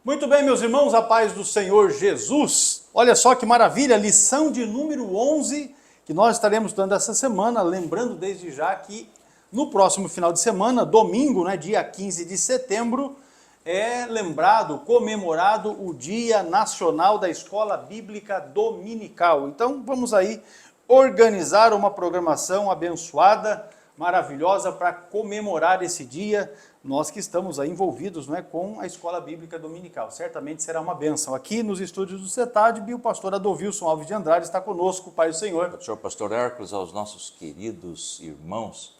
Muito bem, meus irmãos, a paz do Senhor Jesus. Olha só que maravilha, lição de número 11, que nós estaremos dando essa semana, lembrando desde já que no próximo final de semana, domingo, dia 15 de setembro, é lembrado, comemorado o Dia Nacional da Escola Bíblica Dominical. Então, vamos aí organizar uma programação abençoada, maravilhosa, para comemorar esse dia. Nós que estamos aí envolvidos com a Escola Bíblica Dominical. Certamente será uma bênção. Aqui nos estúdios do CETADB, o pastor Adolvilson Alves de Andrade está conosco, Pai do Senhor. Senhor Pastor Hércules, aos nossos queridos irmãos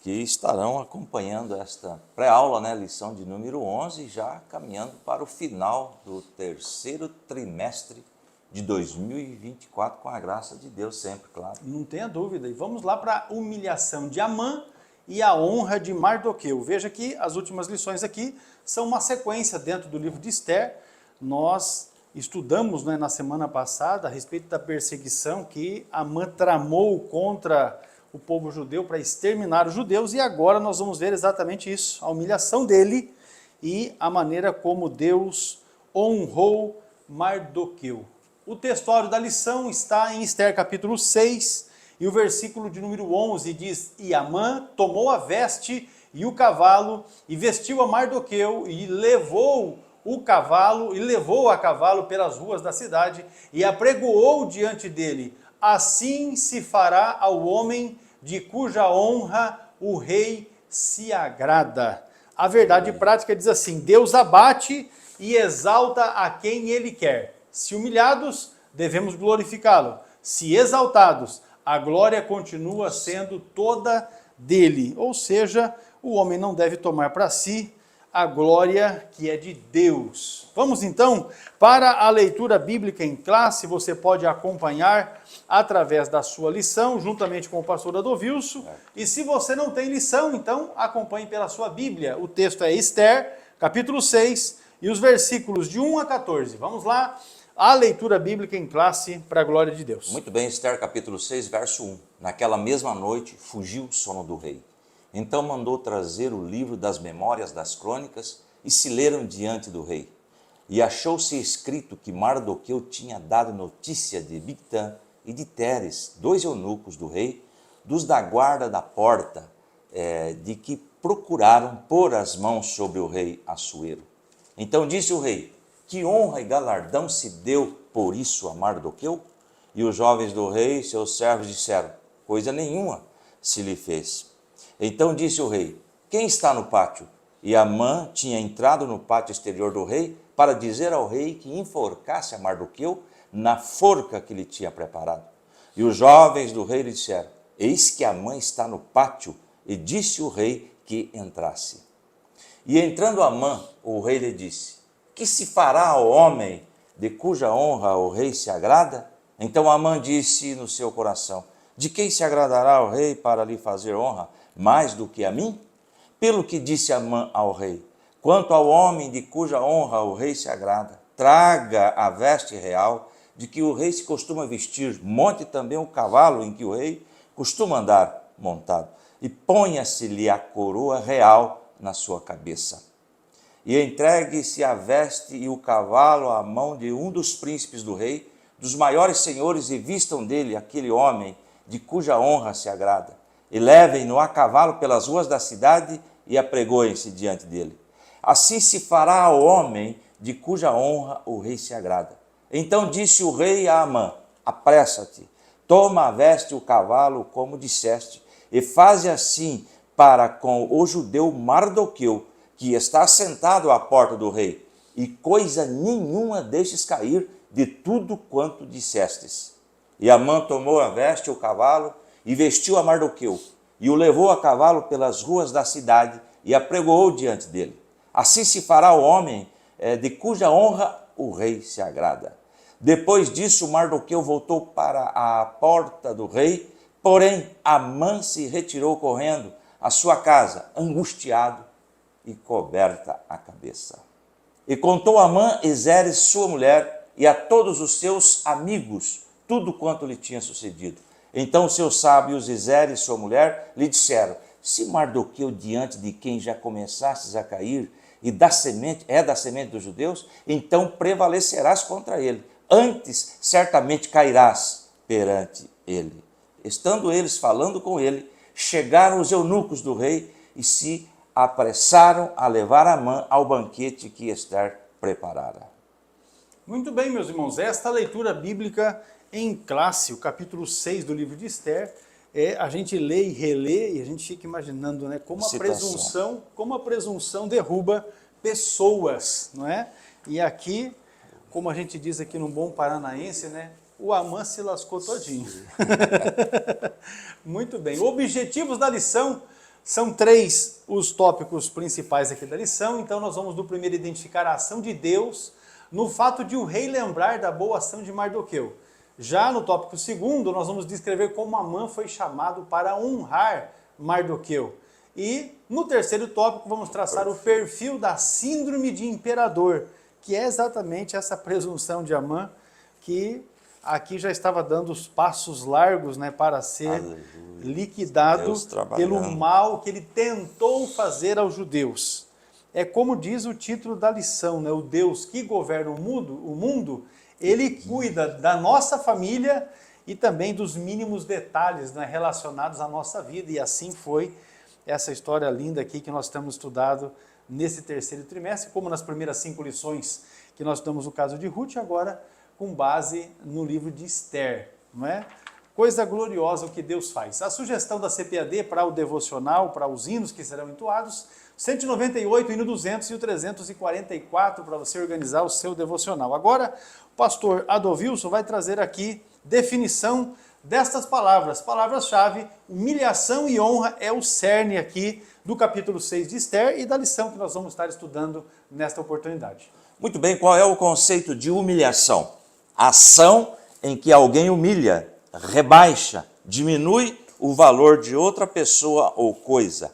que estarão acompanhando esta pré-aula, lição de número 11, já caminhando para o final do terceiro trimestre de 2024, com a graça de Deus sempre, claro. Não tenha dúvida. E vamos lá para a humilhação de Amã e a honra de Mardoqueu. Veja que as últimas lições aqui são uma sequência dentro do livro de Esther. Nós estudamos na semana passada a respeito da perseguição que Amã tramou contra o povo judeu para exterminar os judeus, e agora nós vamos ver exatamente isso, a humilhação dele e a maneira como Deus honrou Mardoqueu. O textório da lição está em Esther capítulo 6, e o versículo de número 11 diz: E Amã tomou a veste e o cavalo, e vestiu a Mardoqueu, e levou a cavalo pelas ruas da cidade, e apregoou diante dele: Assim se fará ao homem de cuja honra o rei se agrada. A verdade prática diz assim: Deus abate e exalta a quem ele quer. Se humilhados, devemos glorificá-lo. Se exaltados, a glória continua sendo toda dele. Ou seja, o homem não deve tomar para si a glória que é de Deus. Vamos então para a leitura bíblica em classe. Você pode acompanhar através da sua lição, juntamente com o pastor Adolvilson. E se você não tem lição, então acompanhe pela sua Bíblia. O texto é Esther, capítulo 6, e os versículos de 1 a 14. Vamos lá, a leitura bíblica em classe para a glória de Deus. Muito bem, Esther capítulo 6, verso 1. Naquela mesma noite fugiu o sono do rei. Então mandou trazer o livro das memórias das crônicas e se leram diante do rei. E achou-se escrito que Mardoqueu tinha dado notícia de Bigtã e de Teres, dois eunucos do rei, dos da guarda da porta, de que procuraram pôr as mãos sobre o rei Assuero. Então disse o rei: Que honra e galardão se deu por isso a Mardoqueu? E os jovens do rei, seus servos, disseram: Coisa nenhuma se lhe fez. Então disse o rei: Quem está no pátio? E Amã tinha entrado no pátio exterior do rei para dizer ao rei que enforcasse a Mardoqueu na forca que lhe tinha preparado. E os jovens do rei lhe disseram: Eis que Amã está no pátio. E disse o rei que entrasse. E entrando Amã, o rei lhe disse: Que se fará ao homem de cuja honra o rei se agrada? Então Amã disse no seu coração: De quem se agradará o rei para lhe fazer honra mais do que a mim? Pelo que disse Amã ao rei: Quanto ao homem de cuja honra o rei se agrada, traga a veste real de que o rei se costuma vestir, monte também o cavalo em que o rei costuma andar montado, e ponha-se-lhe a coroa real na sua cabeça. E entregue-se a veste e o cavalo à mão de um dos príncipes do rei, dos maiores senhores, e vistam dele aquele homem de cuja honra se agrada. E levem-no a cavalo pelas ruas da cidade e apregoem-se diante dele. Assim se fará ao homem de cuja honra o rei se agrada. Então disse o rei a Amã: Apressa-te, toma a veste e o cavalo, como disseste, e faze assim para com o judeu Mardoqueu, que está sentado à porta do rei, e coisa nenhuma deixes cair de tudo quanto dissestes. E Amã tomou a veste e o cavalo, e vestiu a Mardoqueu, e o levou a cavalo pelas ruas da cidade, e apregoou diante dele. Assim se fará o homem de cuja honra o rei se agrada. Depois disso, Mardoqueu voltou para a porta do rei, porém Amã se retirou correndo à sua casa, angustiado e coberta a cabeça. E contou a Amã e Zeres, sua mulher, e a todos os seus amigos, tudo quanto lhe tinha sucedido. Então seus sábios e Zeres, sua mulher, lhe disseram: se Mardoqueu, diante de quem já começastes a cair, e da semente dos judeus, então prevalecerás contra ele. Antes, certamente cairás perante ele. Estando eles falando com ele, chegaram os eunucos do rei e se apressaram a levar Amã ao banquete que Ester preparara. Muito bem, meus irmãos, esta leitura bíblica em classe, o capítulo 6 do livro de Ester, a gente lê e relê e a gente fica imaginando, né, como a presunção derruba pessoas, não é? E aqui, como a gente diz aqui no bom paranaense, né, o Amã se lascou todinho. Muito bem, objetivos da lição, são 3 os tópicos principais aqui da lição, então nós vamos no primeiro identificar a ação de Deus no fato de o rei lembrar da boa ação de Mardoqueu. Já no tópico 2º, nós vamos descrever como Amã foi chamado para honrar Mardoqueu. E no 3º tópico vamos traçar o perfil da síndrome de imperador, que é exatamente essa presunção de Amã, que aqui já estava dando os passos largos, né, para ser liquidado pelo mal que ele tentou fazer aos judeus. É como diz o título da lição, né, o Deus que governa o mundo, ele cuida da nossa família e também dos mínimos detalhes, né, relacionados à nossa vida. E assim foi essa história linda aqui que nós temos estudado nesse 3º trimestre, como nas primeiras 5 lições que nós estudamos no caso de Ruth, agora com base no livro de Ester, não é? Coisa gloriosa o que Deus faz. A sugestão da CPAD para o devocional, para os hinos que serão entoados, 198, hino 200 e o 344 para você organizar o seu devocional. Agora, o pastor Adovilson vai trazer aqui definição destas palavras. Palavras-chave, humilhação e honra é o cerne aqui do capítulo 6 de Ester e da lição que nós vamos estar estudando nesta oportunidade. Muito bem, qual é o conceito de humilhação? Ação em que alguém humilha, rebaixa, diminui o valor de outra pessoa ou coisa.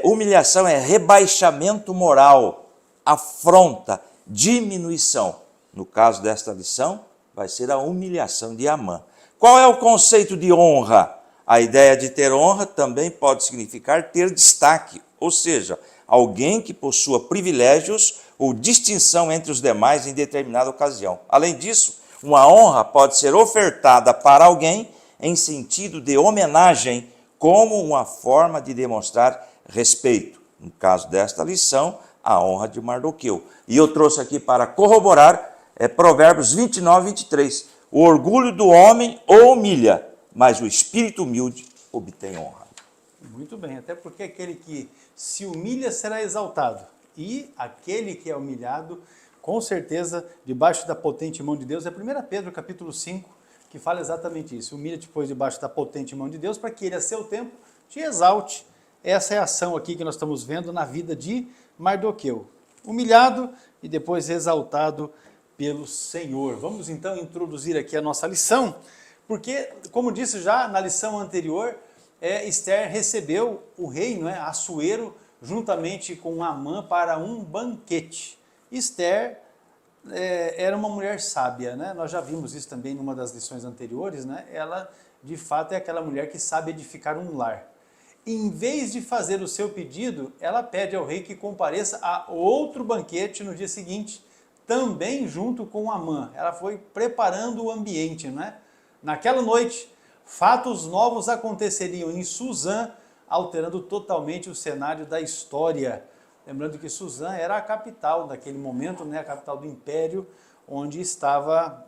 Humilhação é rebaixamento moral, afronta, diminuição. No caso desta lição, vai ser a humilhação de Amã. Qual é o conceito de honra? A ideia de ter honra também pode significar ter destaque, ou seja, alguém que possua privilégios ou distinção entre os demais em determinada ocasião. Além disso, uma honra pode ser ofertada para alguém em sentido de homenagem, como uma forma de demonstrar respeito. No caso desta lição, a honra de Mardoqueu. E eu trouxe aqui para corroborar Provérbios 29, 23. O orgulho do homem o humilha, mas o espírito humilde obtém honra. Muito bem, até porque aquele que se humilha será exaltado. E aquele que é humilhado, com certeza, debaixo da potente mão de Deus, é 1 Pedro capítulo 5, que fala exatamente isso. Humilha-te, pois, debaixo da potente mão de Deus, para que ele, a seu tempo, te exalte. Essa é a ação aqui que nós estamos vendo na vida de Mardoqueu. Humilhado e depois exaltado pelo Senhor. Vamos então introduzir aqui a nossa lição, porque, como disse já na lição anterior, Ester recebeu o rei, não é, Assuero, juntamente com Amã para um banquete. Ester era uma mulher sábia, né? Nós já vimos isso também numa das lições anteriores, né? Ela, de fato, é aquela mulher que sabe edificar um lar. Em vez de fazer o seu pedido, ela pede ao rei que compareça a outro banquete no dia seguinte, também junto com Amã. Ela foi preparando o ambiente, né? Naquela noite, fatos novos aconteceriam em Suzã, alterando totalmente o cenário da história. Lembrando que Suzã era a capital daquele momento, né? A capital do império, onde estava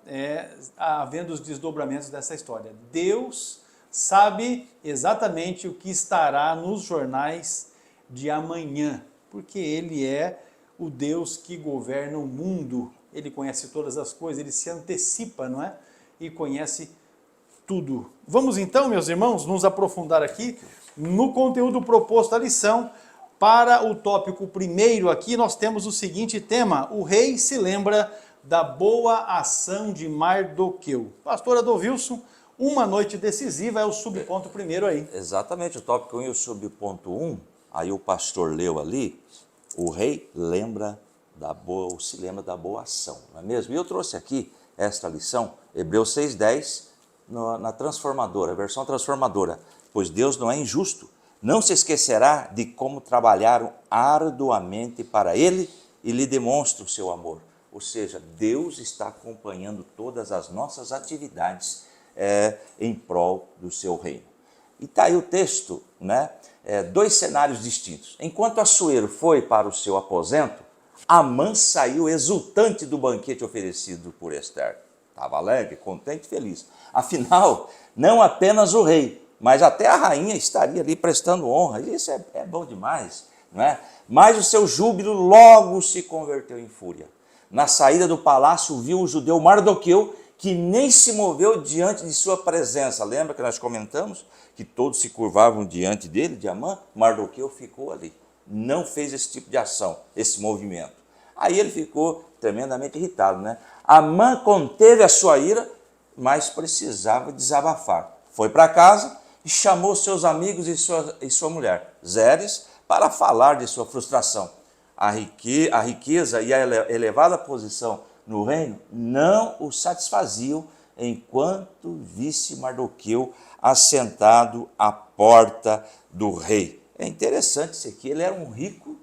havendo os desdobramentos dessa história. Deus sabe exatamente o que estará nos jornais de amanhã, porque Ele é o Deus que governa o mundo. Ele conhece todas as coisas, Ele se antecipa, não é? E conhece tudo. Vamos então, meus irmãos, nos aprofundar aqui no conteúdo proposto da lição. Para o tópico primeiro aqui, nós temos o seguinte tema: o rei se lembra da boa ação de Mardoqueu. Pastor Adovilson, uma noite decisiva é o subponto primeiro aí. Exatamente, o tópico 1 e o subponto 1, aí o pastor leu ali, o rei se lembra da boa ação, não é mesmo? E eu trouxe aqui esta lição, Hebreus 6,10, na transformadora, a versão transformadora. Pois Deus não é injusto não se esquecerá de como trabalharam arduamente para ele e lhe demonstra o seu amor. Ou seja, Deus está acompanhando todas as nossas atividades em prol do seu reino. E está aí o texto, né? Dois cenários distintos. Enquanto Assuero foi para o seu aposento, Amã saiu exultante do banquete oferecido por Ester. Estava alegre, contente e feliz. Afinal, não apenas o rei, mas até a rainha estaria ali prestando honra. Isso é bom demais, não é? Mas o seu júbilo logo se converteu em fúria. Na saída do palácio, viu o judeu Mardoqueu, que nem se moveu diante de sua presença. Lembra que nós comentamos que todos se curvavam diante dele, de Amã? Mardoqueu ficou ali, não fez esse tipo de ação, esse movimento. Aí ele ficou tremendamente irritado, né? Amã conteve a sua ira, mas precisava desabafar. Foi para casa e chamou seus amigos e sua mulher, Zeres, para falar de sua frustração. A riqueza e a elevada posição no reino não o satisfaziam enquanto visse Mardoqueu assentado à porta do rei. É interessante isso aqui, ele era um rico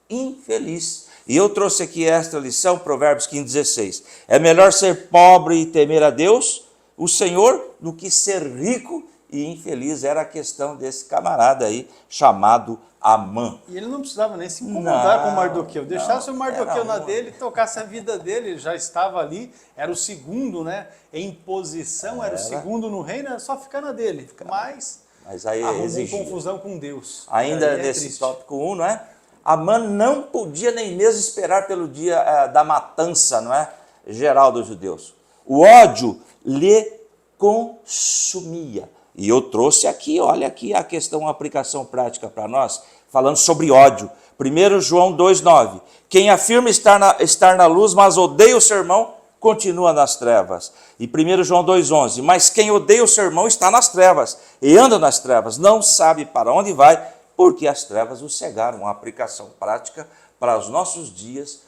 infeliz. E eu trouxe aqui esta lição, Provérbios 15:16. É melhor ser pobre e temer a Deus, o Senhor, do que ser rico e infeliz. Era a questão desse camarada aí, chamado Amã. E ele não precisava nem se incomodar com o Mardoqueu. Deixasse o Mardoqueu na muito. dele, tocasse a vida dele, ele já estava ali, era o segundo, né? Em posição, era o segundo no reino, era só ficar na dele. Mas aí arrumou exigia. confusão com Deus. Ainda nesse triste. tópico 1, não é? Amã não podia nem mesmo esperar pelo dia da matança, não é? Geral dos judeus. O ódio lhe consumia. E eu trouxe aqui, olha aqui a questão, uma aplicação prática para nós, falando sobre ódio. 1 João 2,9. Quem afirma estar na luz, mas odeia o seu irmão, continua nas trevas. E 1 João 2,11. Mas quem odeia o seu irmão está nas trevas, e anda nas trevas, não sabe para onde vai, porque as trevas o cegaram. Uma aplicação prática para os nossos dias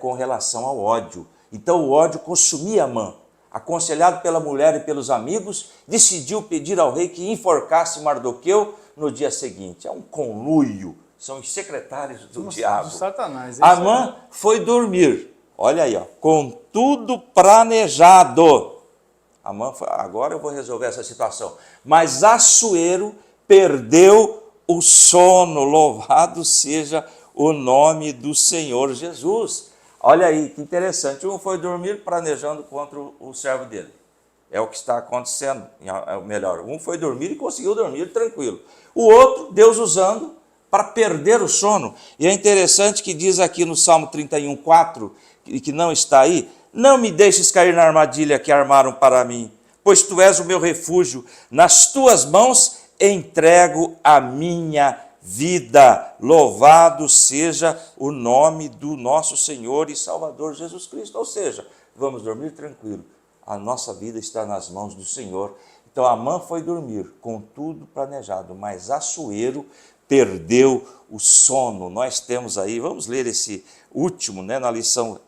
com relação ao ódio. Então o ódio consumia Amã. Aconselhado pela mulher e pelos amigos, decidiu pedir ao rei que enforcasse Mardoqueu no dia seguinte. É um conluio, são os secretários do diabo. Satanás. Amã foi dormir, olha aí, ó, com tudo planejado. Amã foi, agora eu vou resolver essa situação. Mas Assuero perdeu o sono, louvado seja o nome do Senhor Jesus. Olha aí, que interessante, um foi dormir planejando contra o servo dele. É o que está acontecendo, melhor, um foi dormir e conseguiu dormir tranquilo. O outro, Deus usando para perder o sono. E é interessante que diz aqui no Salmo 31:4, que não está aí, não me deixes cair na armadilha que armaram para mim, pois tu és o meu refúgio, nas tuas mãos entrego a minha vida. Louvado seja o nome do nosso Senhor e Salvador Jesus Cristo. Ou seja, vamos dormir tranquilo. A nossa vida está nas mãos do Senhor. Então Amã foi dormir com tudo planejado, mas Assuero perdeu o sono. Nós temos aí, vamos ler esse último, né, na lição,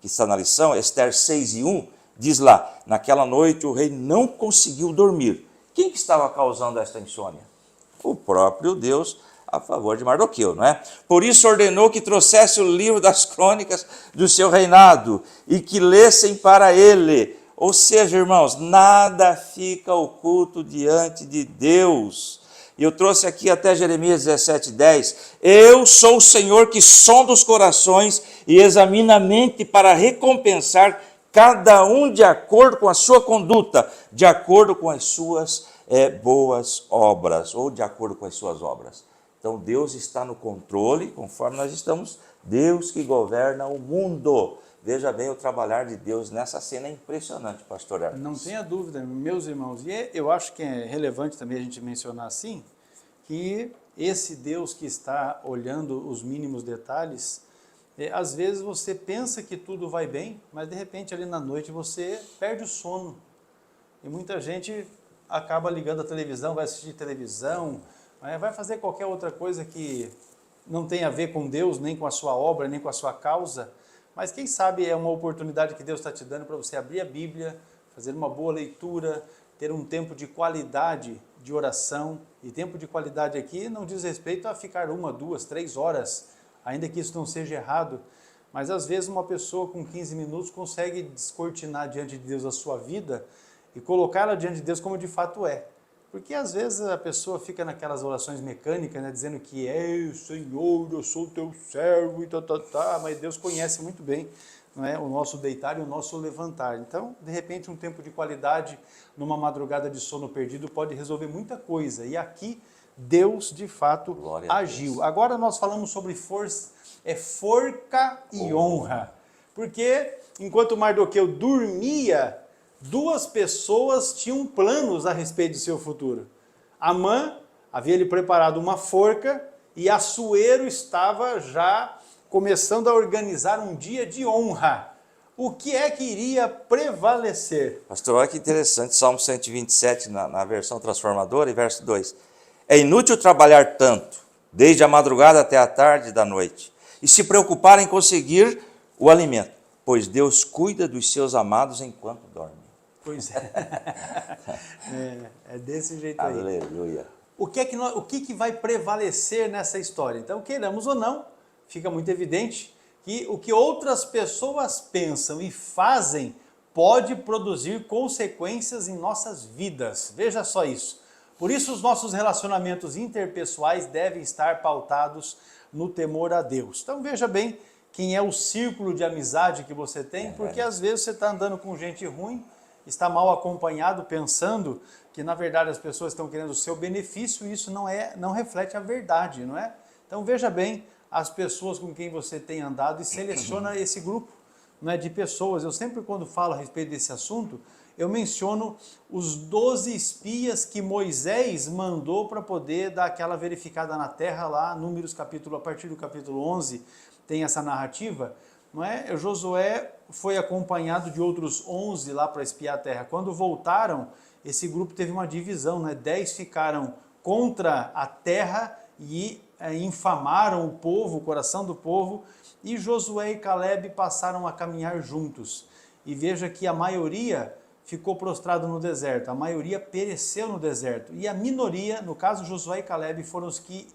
que está na lição, Ester 6:1, diz lá, naquela noite o rei não conseguiu dormir. Quem que estava causando esta insônia? O próprio Deus a favor de Mardoqueu, não é? Por isso ordenou que trouxesse o livro das crônicas do seu reinado e que lessem para ele. Ou seja, irmãos, nada fica oculto diante de Deus. E eu trouxe aqui até Jeremias 17:10. Eu sou o Senhor que sonda os corações e examina a mente para recompensar cada um de acordo com a sua conduta, de acordo com as suas boas obras, ou de acordo com as suas obras. Então Deus está no controle, conforme nós estamos, Deus que governa o mundo. Veja bem o trabalhar de Deus nessa cena, é impressionante, pastor Hermes. Não tenha dúvida, meus irmãos, e eu acho que é relevante também a gente mencionar assim, que esse Deus que está olhando os mínimos detalhes, às vezes você pensa que tudo vai bem, mas de repente ali na noite você perde o sono. E muita gente acaba ligando a televisão, vai assistir televisão, vai fazer qualquer outra coisa que não tem a ver com Deus, nem com a sua obra, nem com a sua causa, mas quem sabe é uma oportunidade que Deus está te dando para você abrir a Bíblia, fazer uma boa leitura, ter um tempo de qualidade de oração. E tempo de qualidade aqui não diz respeito a ficar 1, 2, 3 horas, ainda que isso não seja errado. Mas às vezes uma pessoa com 15 minutos consegue descortinar diante de Deus a sua vida e colocá-la diante de Deus como de fato é. Porque às vezes a pessoa fica naquelas orações mecânicas, né, dizendo que Senhor, eu sou teu servo e mas Deus conhece muito bem, não é, o nosso deitar e o nosso levantar. Então, de repente, um tempo de qualidade numa madrugada de sono perdido pode resolver muita coisa. E aqui Deus, de fato, agiu. Agora nós falamos sobre forca e honra. Porque enquanto Mardoqueu dormia, duas pessoas tinham planos a respeito do seu futuro. Amã havia lhe preparado uma forca e Assuero estava já começando a organizar um dia de honra. O que é que iria prevalecer? Pastor, olha que interessante, Salmo 127, na versão transformadora, e verso 2. É inútil trabalhar tanto, desde a madrugada até a tarde da noite, e se preocupar em conseguir o alimento, pois Deus cuida dos seus amados enquanto dormem. Pois é. É desse jeito aí. Aleluia. O que vai prevalecer nessa história? Então, queiramos ou não, fica muito evidente que o que outras pessoas pensam e fazem pode produzir consequências em nossas vidas. Veja só isso. Por isso, os nossos relacionamentos interpessoais devem estar pautados no temor a Deus. Então, veja bem quem é o círculo de amizade que você tem, porque às vezes você está andando com gente ruim, está mal acompanhado, pensando que na verdade as pessoas estão querendo o seu benefício e isso não reflete a verdade, não é? Então, veja bem as pessoas com quem você tem andado e seleciona esse grupo, não é, de pessoas. Eu sempre, quando falo a respeito desse assunto, eu menciono os 12 espias que Moisés mandou para poder dar aquela verificada na terra lá, Números capítulo, a partir do capítulo 11, tem essa narrativa, não é? Josué foi acompanhado de outros 11 lá para espiar a terra. Quando voltaram, esse grupo teve uma divisão, né? 10 ficaram contra a terra e infamaram o povo, o coração do povo, e Josué e Caleb passaram a caminhar juntos. E veja que a maioria ficou prostrado no deserto, a maioria pereceu no deserto, e a minoria, no caso Josué e Caleb, foram os que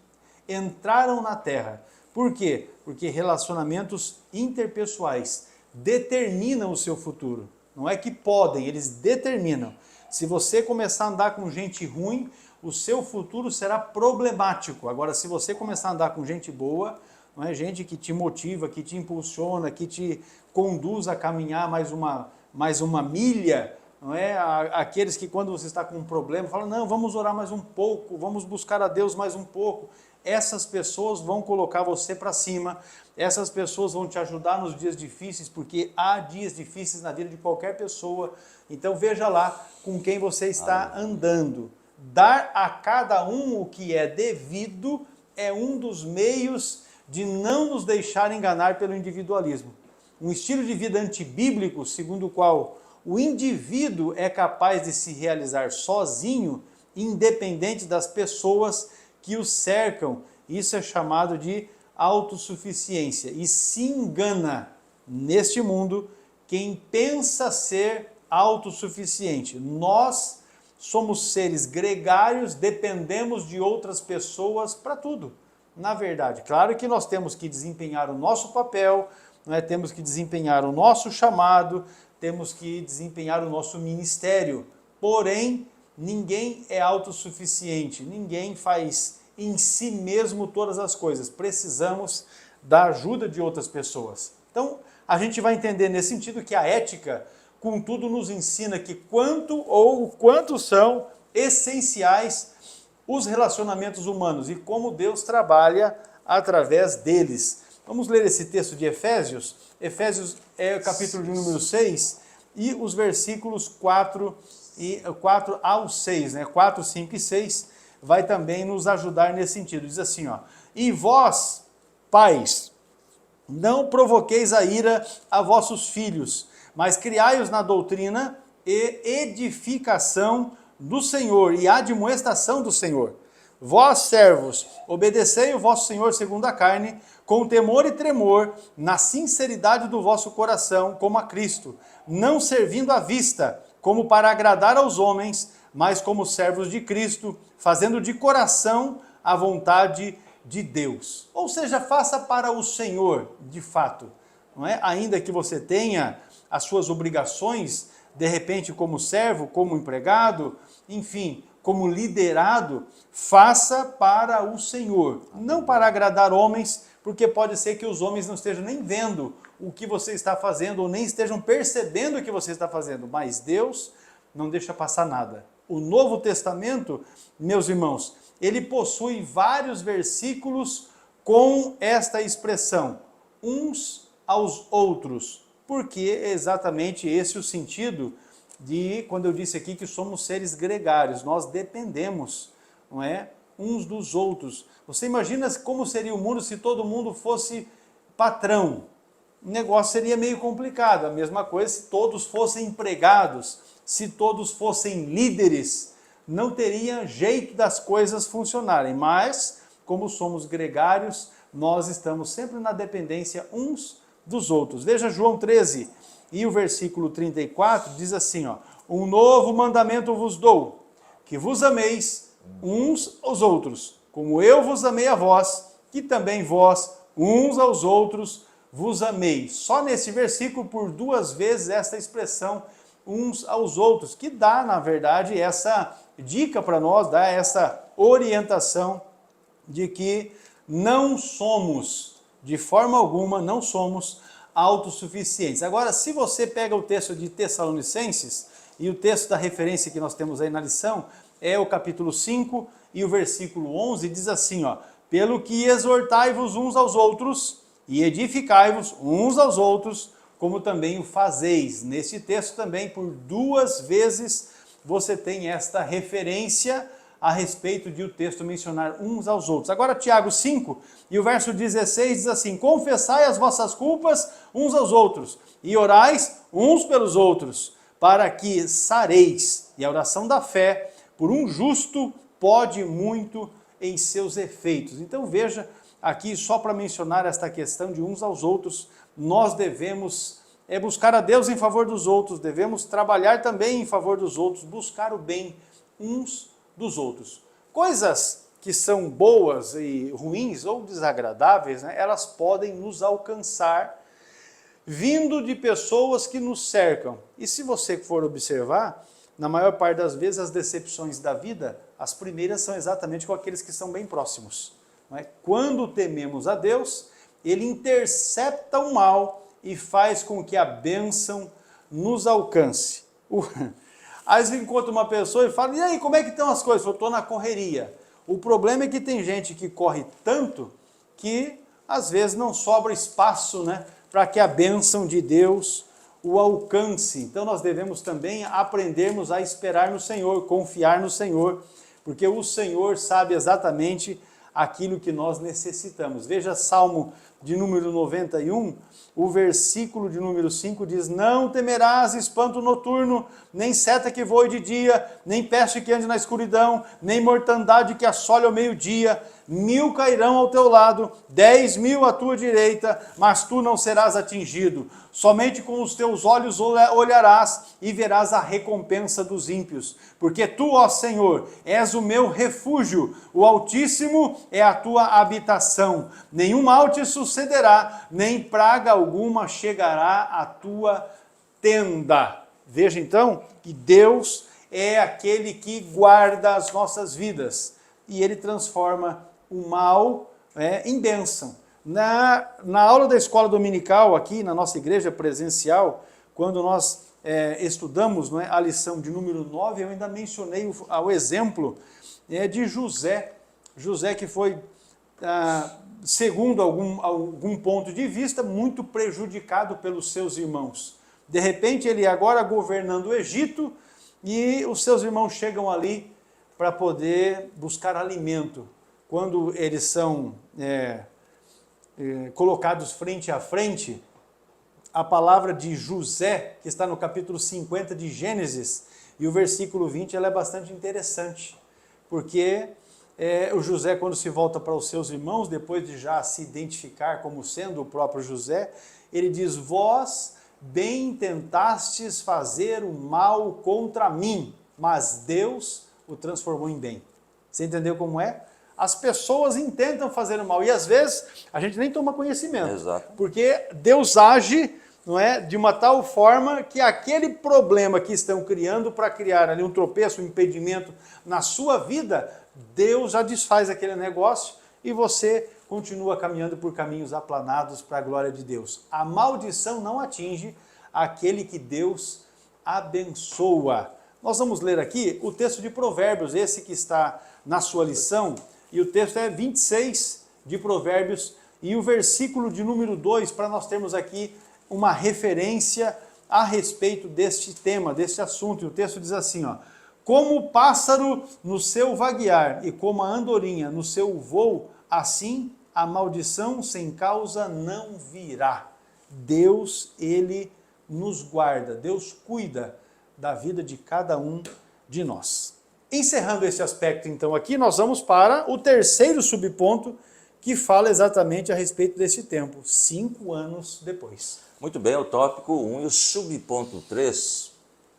entraram na terra. Por quê? Porque relacionamentos interpessoais determinam o seu futuro. Não é que podem, eles determinam. Se você começar a andar com gente ruim, o seu futuro será problemático. Agora, se você começar a andar com gente boa, não é, gente que te motiva, que te impulsiona, que te conduz a caminhar mais uma milha, não é? Aqueles que quando você está com um problema, falam, não, vamos orar mais um pouco, vamos buscar a Deus mais um pouco. Essas pessoas vão colocar você para cima, essas pessoas vão te ajudar nos dias difíceis, porque há dias difíceis na vida de qualquer pessoa. Então veja lá com quem você está andando. Dar a cada um o que é devido é um dos meios de não nos deixar enganar pelo individualismo. Um estilo de vida antibíblico, segundo o qual o indivíduo é capaz de se realizar sozinho, independente das pessoas que o cercam. Isso é chamado de autossuficiência. E se engana neste mundo quem pensa ser autossuficiente. Nós somos seres gregários, dependemos de outras pessoas para tudo. Na verdade, claro que nós temos que desempenhar o nosso papel, não é? Temos que desempenhar o nosso chamado, temos que desempenhar o nosso ministério. Porém, ninguém é autossuficiente, ninguém faz em si mesmo todas as coisas. Precisamos da ajuda de outras pessoas. Então, a gente vai entender nesse sentido que a ética, contudo, nos ensina que quanto são essenciais os relacionamentos humanos e como Deus trabalha através deles. Vamos ler esse texto de Efésios. Efésios é o capítulo de número 6 e os versículos 4 ao 6, né? 4, 5 e 6, vai também nos ajudar nesse sentido. Diz assim, ó, e vós, pais, não provoqueis a ira a vossos filhos, mas criai-os na doutrina e edificação do Senhor e admoestação do Senhor. Vós, servos, obedecei o vosso Senhor segundo a carne, com temor e tremor, na sinceridade do vosso coração, como a Cristo, não servindo à vista, como para agradar aos homens, mas como servos de Cristo, fazendo de coração a vontade de Deus. Ou seja, faça para o Senhor, de fato, não é? Ainda que você tenha as suas obrigações, de repente como servo, como empregado, enfim, como liderado, faça para o Senhor, não para agradar homens, porque pode ser que os homens não estejam nem vendo o que você está fazendo, ou nem estejam percebendo o que você está fazendo, mas Deus não deixa passar nada. O Novo Testamento, meus irmãos, ele possui vários versículos com esta expressão, uns aos outros, porque é exatamente esse o sentido de quando eu disse aqui que somos seres gregários, nós dependemos, não é, uns dos outros. Você imagina como seria o mundo se todo mundo fosse patrão? O negócio seria meio complicado. A mesma coisa se todos fossem empregados, se todos fossem líderes, não teria jeito das coisas funcionarem. Mas, como somos gregários, nós estamos sempre na dependência uns dos outros. Veja João 13 e o versículo 34 diz assim, ó, um novo mandamento vos dou, que vos ameis uns aos outros, como eu vos amei a vós, que também vós uns aos outros vos amei. Só nesse versículo, por 2 vezes, esta expressão, uns aos outros, que dá, na verdade, essa dica para nós, dá essa orientação de que não somos, de forma alguma, não somos autossuficientes. Agora, se você pega o texto de Tessalonicenses, e o texto da referência que nós temos aí na lição, é o capítulo 5 e o versículo 11, diz assim, ó, pelo que exortai-vos uns aos outros e edificai-vos uns aos outros, como também o fazeis. Neste texto também, por 2 vezes, você tem esta referência a respeito de o texto mencionar uns aos outros. Agora, Tiago 5, e o verso 16 diz assim, confessai as vossas culpas uns aos outros, e orais uns pelos outros, para que sareis. E a oração da fé, por um justo, pode muito em seus efeitos. Então veja, aqui só para mencionar esta questão de uns aos outros, nós devemos buscar a Deus em favor dos outros, devemos trabalhar também em favor dos outros, buscar o bem uns dos outros. Coisas que são boas e ruins ou desagradáveis, né, elas podem nos alcançar vindo de pessoas que nos cercam. E se você for observar, na maior parte das vezes as decepções da vida, as primeiras são exatamente com aqueles que são bem próximos. Não é? Quando tememos a Deus, Ele intercepta o mal e faz com que a bênção nos alcance. Às vezes encontra uma pessoa e fala, e aí, como é que estão as coisas? Eu estou na correria. O problema é que tem gente que corre tanto que às vezes não sobra espaço, né, para que a bênção de Deus o alcance. Então nós devemos também aprendermos a esperar no Senhor, confiar no Senhor, porque o Senhor sabe exatamente aquilo que nós necessitamos. Veja Salmo de número 91, o versículo de número 5 diz, não temerás espanto noturno, nem seta que voe de dia, nem peste que ande na escuridão, nem mortandade que assole ao meio-dia. 1000 cairão ao teu lado, 10.000 à tua direita, mas tu não serás atingido. Somente com os teus olhos olharás e verás a recompensa dos ímpios. Porque tu, ó Senhor, és o meu refúgio, o Altíssimo é a tua habitação. Nenhum mal te sucederá, nem praga alguma chegará à tua tenda. Veja então que Deus é aquele que guarda as nossas vidas e Ele transforma o mal em bênção. Na aula da escola dominical, aqui na nossa igreja presencial, quando nós estudamos a lição de número 9, eu ainda mencionei o exemplo de José. José que foi, segundo algum ponto de vista, muito prejudicado pelos seus irmãos. De repente, ele agora governando o Egito, e os seus irmãos chegam ali para poder buscar alimento. Quando eles são colocados frente a frente, a palavra de José, que está no capítulo 50 de Gênesis, e o versículo 20, ela é bastante interessante, porque o José, quando se volta para os seus irmãos, depois de já se identificar como sendo o próprio José, ele diz, vós bem tentastes fazer o mal contra mim, mas Deus o transformou em bem. Você entendeu como é? As pessoas intentam fazer o mal e às vezes a gente nem toma conhecimento. Exato. Porque Deus age, não é, de uma tal forma que aquele problema que estão criando para criar ali um tropeço, um impedimento na sua vida, Deus já desfaz aquele negócio e você continua caminhando por caminhos aplanados para a glória de Deus. A maldição não atinge aquele que Deus abençoa. Nós vamos ler aqui o texto de Provérbios, esse que está na sua lição, e o texto é 26 de Provérbios, e o versículo de número 2, para nós termos aqui uma referência a respeito deste tema, deste assunto. E o texto diz assim, ó: como o pássaro no seu vaguear e como a andorinha no seu voo, assim a maldição sem causa não virá. Deus, ele nos guarda, Deus cuida da vida de cada um de nós. Encerrando esse aspecto, então, aqui, nós vamos para o terceiro subponto, que fala exatamente a respeito desse tempo, 5 anos depois. Muito bem, o tópico 1 e o subponto 3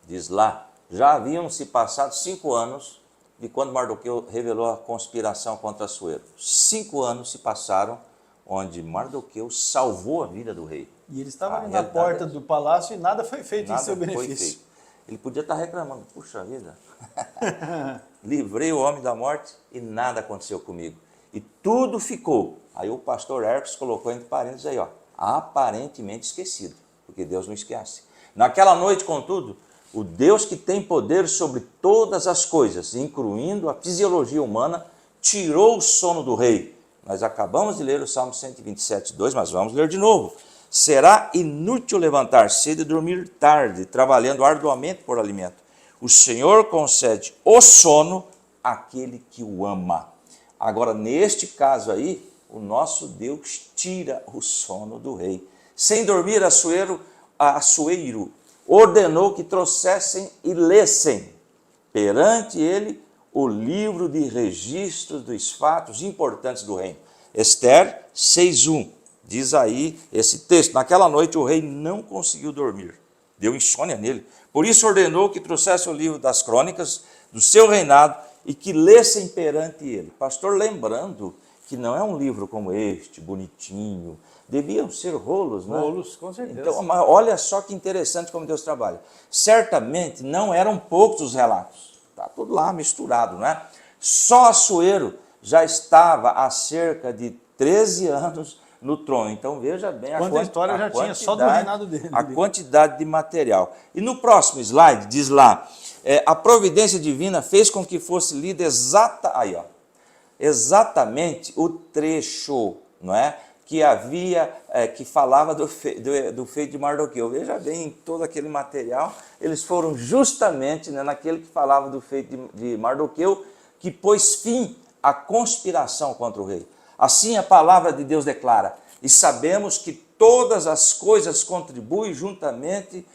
diz lá: já haviam se passado 5 anos de quando Mardoqueu revelou a conspiração contra Assuero. 5 anos se passaram onde Mardoqueu salvou a vida do rei. E ele estava ali na porta do palácio e nada foi feito em seu benefício. Ele podia estar reclamando: puxa vida, livrei o homem da morte e nada aconteceu comigo. E tudo ficou. Aí o pastor Herpes colocou entre parênteses aí, ó, aparentemente esquecido, porque Deus não esquece. Naquela noite, contudo, o Deus que tem poder sobre todas as coisas, incluindo a fisiologia humana, tirou o sono do rei. Nós acabamos de ler o Salmo 127, 2, mas vamos ler de novo. Será inútil levantar cedo e dormir tarde, trabalhando arduamente por alimento. O Senhor concede o sono àquele que o ama. Agora, neste caso aí, o nosso Deus tira o sono do rei. Sem dormir, Assuero ordenou que trouxessem e lessem perante ele o livro de registros dos fatos importantes do reino. Esther 6:1. Diz aí esse texto: naquela noite o rei não conseguiu dormir, deu insônia nele. Por isso ordenou que trouxesse o livro das crônicas do seu reinado e que lessem perante ele. Pastor, lembrando que não é um livro como este, bonitinho, deviam ser rolos, né? Rolos, com certeza. Então, mas olha só que interessante como Deus trabalha. Certamente não eram poucos os relatos, está tudo lá misturado, né? Só Assuero já estava há cerca de 13 anos no trono. Então veja bem a história já tinha só do reinado dele. A quantidade de material. E no próximo slide diz lá: a providência divina fez com que fosse lido exatamente o trecho, não é, que havia, que falava do feito de Mardoqueu. Veja bem, em todo aquele material, eles foram justamente, né, naquele que falava do feito de Mardoqueu, que pôs fim à conspiração contra o rei. Assim a palavra de Deus declara: e sabemos que todas as coisas contribuem juntamente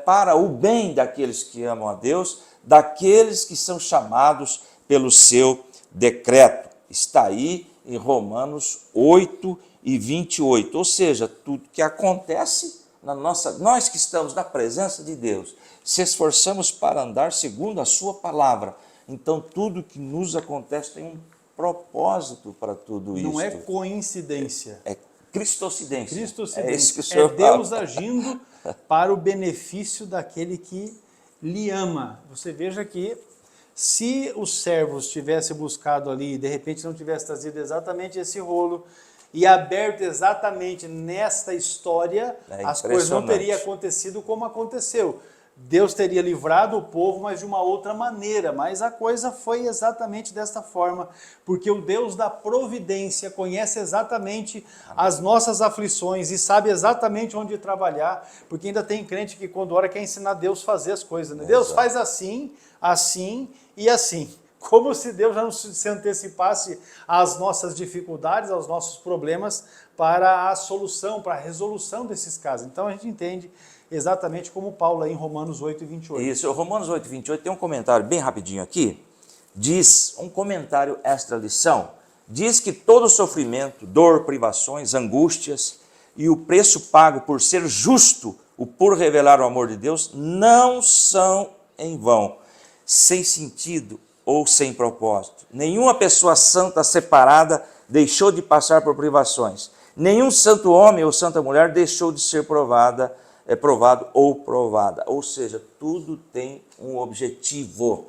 para o bem daqueles que amam a Deus, daqueles que são chamados pelo seu decreto. Está aí em Romanos 8:28. Ou seja, tudo que acontece nós que estamos na presença de Deus, se esforçamos para andar segundo a sua palavra, então tudo que nos acontece tem um propósito para tudo isso. Não é coincidência. É cristocidência. Cristocidência. É isso que o Senhor Deus fala. agindo para o benefício daquele que lhe ama. Você veja que se os servos tivessem buscado ali e de repente não tivesse trazido exatamente esse rolo e aberto exatamente nesta história, as coisas não teriam acontecido como aconteceu. Deus teria livrado o povo, mas de uma outra maneira. Mas a coisa foi exatamente desta forma, porque o Deus da providência conhece exatamente as nossas aflições e sabe exatamente onde trabalhar, porque ainda tem crente que quando ora quer ensinar Deus a fazer as coisas, né? Deus faz assim, assim e assim. Como se Deus já não se antecipasse às nossas dificuldades, aos nossos problemas, para a solução, para a resolução desses casos. Então a gente entende exatamente como Paulo aí em Romanos 8:28. Isso, Romanos 8:28 tem um comentário bem rapidinho aqui, diz, um comentário extra lição, diz que todo sofrimento, dor, privações, angústias e o preço pago por ser justo, por revelar o amor de Deus, não são em vão. sem sentido ou sem propósito. Nenhuma pessoa santa separada deixou de passar por privações. Nenhum santo homem ou santa mulher deixou de ser provado ou provada. Ou seja, tudo tem um objetivo.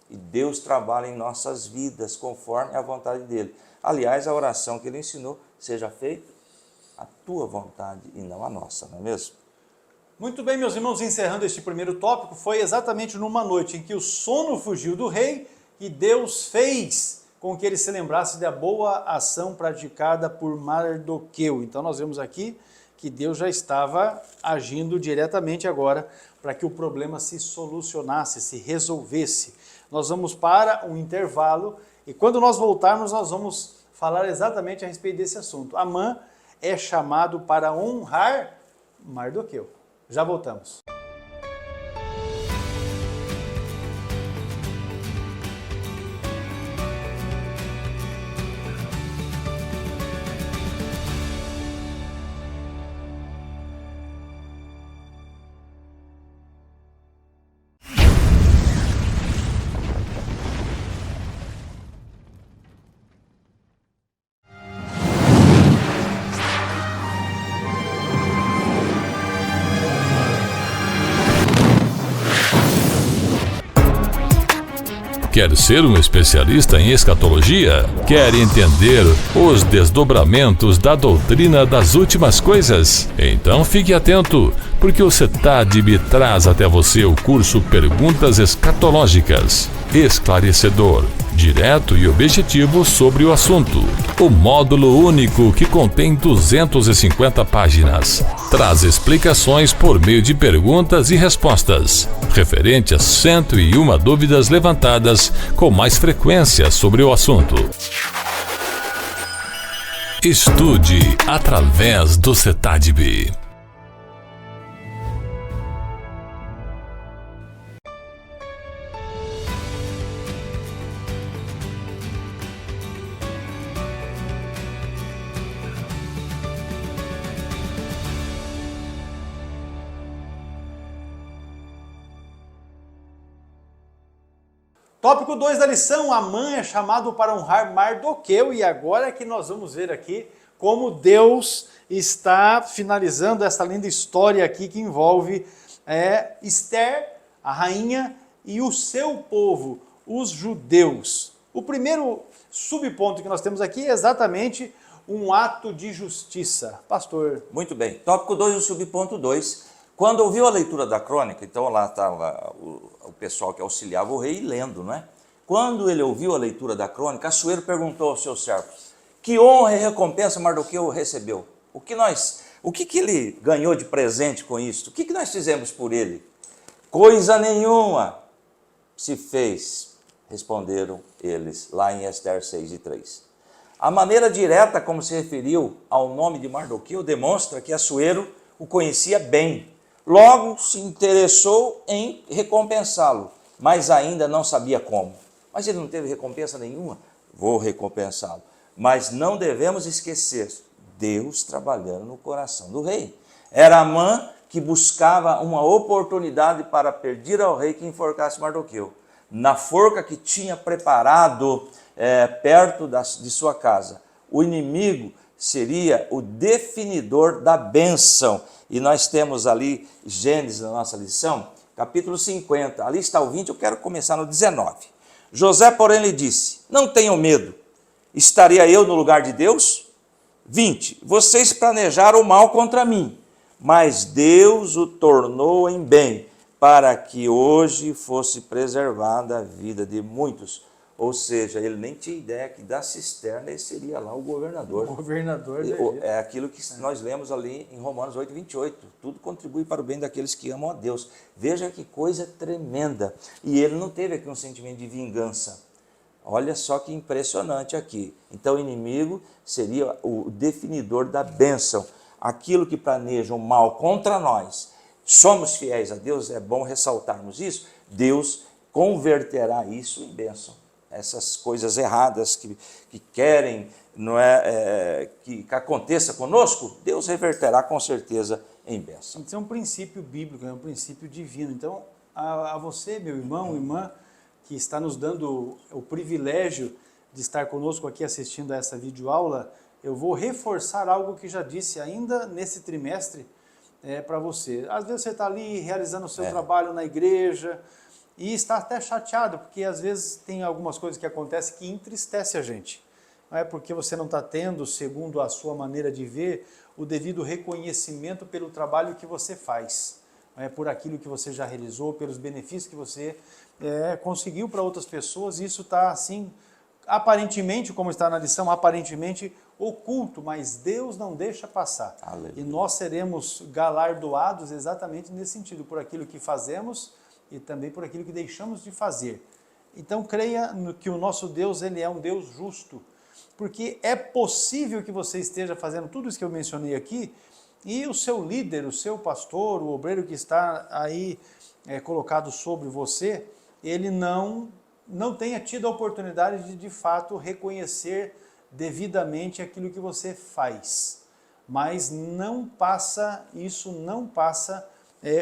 E Deus trabalha em nossas vidas conforme a vontade dele. Aliás, a oração que ele ensinou, seja feita a tua vontade e não a nossa, não é mesmo? Muito bem, meus irmãos, encerrando este primeiro tópico, foi exatamente numa noite em que o sono fugiu do rei e Deus fez com que ele se lembrasse da boa ação praticada por Mardoqueu. Então nós vemos aqui que Deus já estava agindo diretamente agora para que o problema se solucionasse, se resolvesse. Nós vamos para um intervalo e quando nós voltarmos nós vamos falar exatamente a respeito desse assunto. Amã é chamado para honrar Mardoqueu. Já voltamos. Quer ser um especialista em escatologia? Quer entender os desdobramentos da doutrina das últimas coisas? Então fique atento, porque o CETADIB traz até você o curso Perguntas Escatológicas, esclarecedor, direto e objetivo sobre o assunto. O módulo único que contém 250 páginas. Traz explicações por meio de perguntas e respostas, referente a 101 dúvidas levantadas com mais frequência sobre o assunto. Estude através do CETADIB. Tópico 2 da lição, Amã é chamado para honrar Mardoqueu, e agora é que nós vamos ver aqui como Deus está finalizando essa linda história aqui que envolve Ester, a rainha, e o seu povo, os judeus. O primeiro subponto que nós temos aqui é exatamente um ato de justiça. Pastor. Muito bem. Tópico 2, o subponto 2. Quando ouviu a leitura da crônica, então lá estava o pessoal que auxiliava o rei lendo, não é? Quando ele ouviu a leitura da crônica, Assuero perguntou aos seus servos: que honra e recompensa Mardoqueu recebeu? O que ele ganhou de presente com isso? O que nós fizemos por ele? Coisa nenhuma se fez, responderam eles, lá em Ester 6:3. A maneira direta como se referiu ao nome de Mardoqueu demonstra que Assuero o conhecia bem. Logo se interessou em recompensá-lo, mas ainda não sabia como. Mas ele não teve recompensa nenhuma? Vou recompensá-lo. Mas não devemos esquecer, Deus trabalhando no coração do rei. Era Amã que buscava uma oportunidade para pedir ao rei que enforcasse Mardoqueu, na forca que tinha preparado perto de sua casa. O inimigo seria o definidor da bênção. E nós temos ali Gênesis na nossa lição, capítulo 50. Ali está o 20, eu quero começar no 19. José, porém, lhe disse: não tenham medo, estaria eu no lugar de Deus? 20. Vocês planejaram o mal contra mim, mas Deus o tornou em bem, para que hoje fosse preservada a vida de muitos. Ou seja, ele nem tinha ideia que da cisterna ele seria lá o governador. O governador. É aquilo que nós lemos ali em Romanos 8:28. Tudo contribui para o bem daqueles que amam a Deus. Veja que coisa tremenda. E ele não teve aqui um sentimento de vingança. Olha só que impressionante aqui. Então o inimigo seria o definidor da bênção. Aquilo que planeja o mal contra nós. Somos fiéis a Deus, é bom ressaltarmos isso. Deus converterá isso em bênção. Essas coisas erradas que querem que aconteça conosco, Deus reverterá com certeza em bênção. Isso é um princípio bíblico, é um princípio divino. Então, a você, meu irmão, irmã, que está nos dando o privilégio de estar conosco aqui assistindo a essa videoaula, eu vou reforçar algo que já disse ainda nesse trimestre para você. Às vezes você está ali realizando o seu trabalho na igreja e está até chateado, porque às vezes tem algumas coisas que acontecem que entristecem a gente. Não é porque você não está tendo, segundo a sua maneira de ver, o devido reconhecimento pelo trabalho que você faz, por aquilo que você já realizou, pelos benefícios que você conseguiu para outras pessoas. Isso está assim, aparentemente, como está na lição, aparentemente oculto, mas Deus não deixa passar. Aleluia. E nós seremos galardoados exatamente nesse sentido, por aquilo que fazemos e também por aquilo que deixamos de fazer. Então creia que o nosso Deus, ele é um Deus justo, porque é possível que você esteja fazendo tudo isso que eu mencionei aqui e o seu líder, o seu pastor, o obreiro que está aí colocado sobre você, ele não tenha tido a oportunidade de fato reconhecer devidamente aquilo que você faz. Mas isso não passa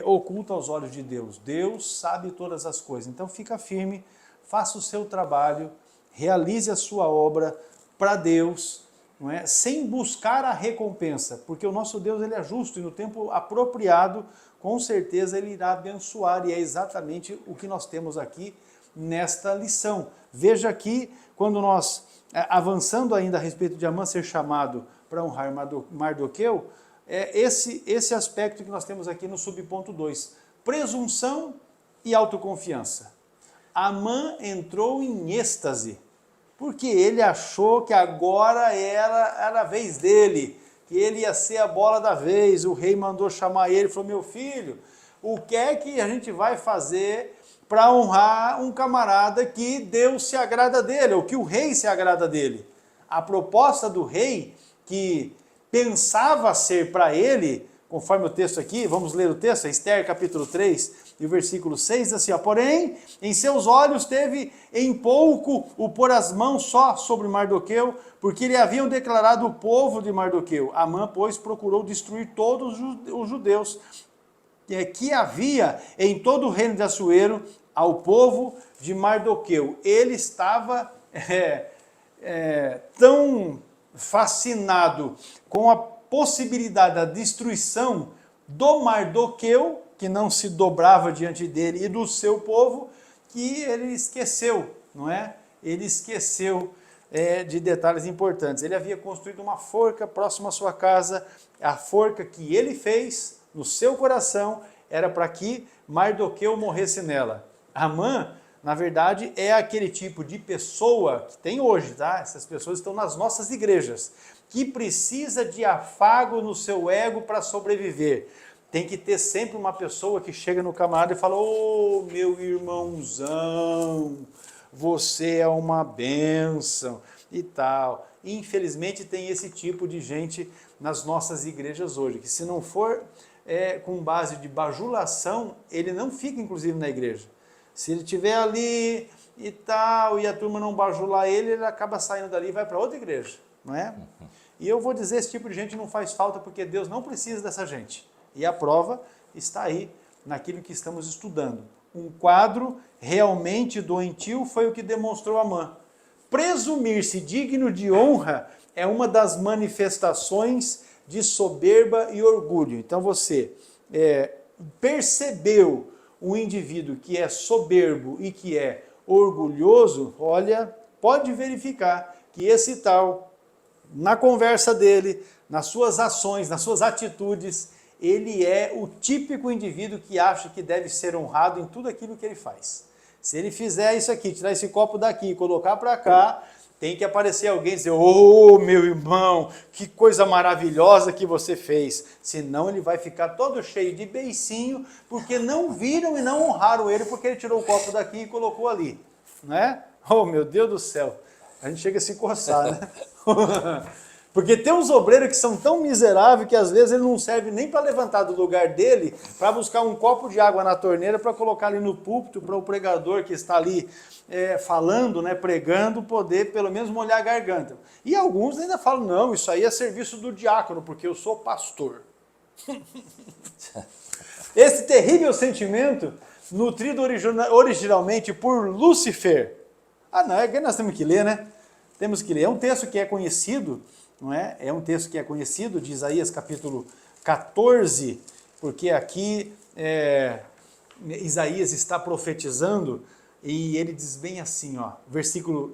oculto aos olhos de Deus. Deus sabe todas as coisas. Então fica firme, faça o seu trabalho, realize a sua obra para Deus, não é? Sem buscar a recompensa, porque o nosso Deus, ele é justo e no tempo apropriado, com certeza ele irá abençoar, e é exatamente o que nós temos aqui nesta lição. Veja aqui, quando nós, avançando ainda a respeito de Amã ser chamado para honrar Mardoqueu, esse aspecto que nós temos aqui no subponto 2, presunção e autoconfiança. Amã entrou em êxtase, porque ele achou que agora era a vez dele, que ele ia ser a bola da vez. O rei mandou chamar ele e falou: meu filho, o que é que a gente vai fazer para honrar um camarada que Deus se agrada dele, ou que o rei se agrada dele? A proposta do rei, que pensava ser para ele, conforme o texto aqui, vamos ler o texto, Esther capítulo 3, e o versículo 6, diz assim: porém, em seus olhos teve em pouco o pôr as mãos só sobre Mardoqueu, porque lhe haviam declarado o povo de Mardoqueu. Amã, pois, procurou destruir todos os judeus que havia em todo o reino de Assuero ao povo de Mardoqueu. Ele estava tão fascinado com a possibilidade da destruição do Mardoqueu, que não se dobrava diante dele, e do seu povo, que ele esqueceu, não é? Ele esqueceu de detalhes importantes. Ele havia construído uma forca próxima à sua casa, a forca que ele fez no seu coração era para que Mardoqueu morresse nela. Amã, na verdade, é aquele tipo de pessoa que tem hoje, tá? Essas pessoas estão nas nossas igrejas, que precisa de afago no seu ego para sobreviver. Tem que ter sempre uma pessoa que chega no camarada e fala: ô, meu irmãozão, você é uma bênção e tal. Infelizmente tem esse tipo de gente nas nossas igrejas hoje, que se não for com base de bajulação, ele não fica inclusive na igreja. Se ele estiver ali e tal, e a turma não bajular ele acaba saindo dali e vai para outra igreja, não é? E eu vou dizer, esse tipo de gente não faz falta, porque Deus não precisa dessa gente. E a prova está aí naquilo que estamos estudando. Um quadro realmente doentio foi o que demonstrou Amã. Presumir-se digno de honra é uma das manifestações de soberba e orgulho. Então você percebeu um indivíduo que é soberbo e que é orgulhoso, olha, pode verificar que esse tal, na conversa dele, nas suas ações, nas suas atitudes, ele é o típico indivíduo que acha que deve ser honrado em tudo aquilo que ele faz. Se ele fizer isso aqui, tirar esse copo daqui e colocar para cá, tem que aparecer alguém e dizer: ô, meu irmão, que coisa maravilhosa que você fez. Senão ele vai ficar todo cheio de beicinho, porque não viram e não honraram ele, porque ele tirou o copo daqui e colocou ali. Não é? Oh, meu Deus do céu. A gente chega a se coçar, né? Porque tem uns obreiros que são tão miseráveis que às vezes ele não serve nem para levantar do lugar dele, para buscar um copo de água na torneira para colocar ali no púlpito, para o pregador que está ali falando, né, pregando, poder pelo menos molhar a garganta. E alguns ainda falam: não, isso aí é serviço do diácono, porque eu sou pastor. Esse terrível sentimento nutrido originalmente por Lúcifer. Ah, não, é que nós temos que ler, né? Temos que ler. É um texto que é conhecido, não é? É um texto que é conhecido, de Isaías capítulo 14, porque aqui Isaías está profetizando e ele diz bem assim, ó,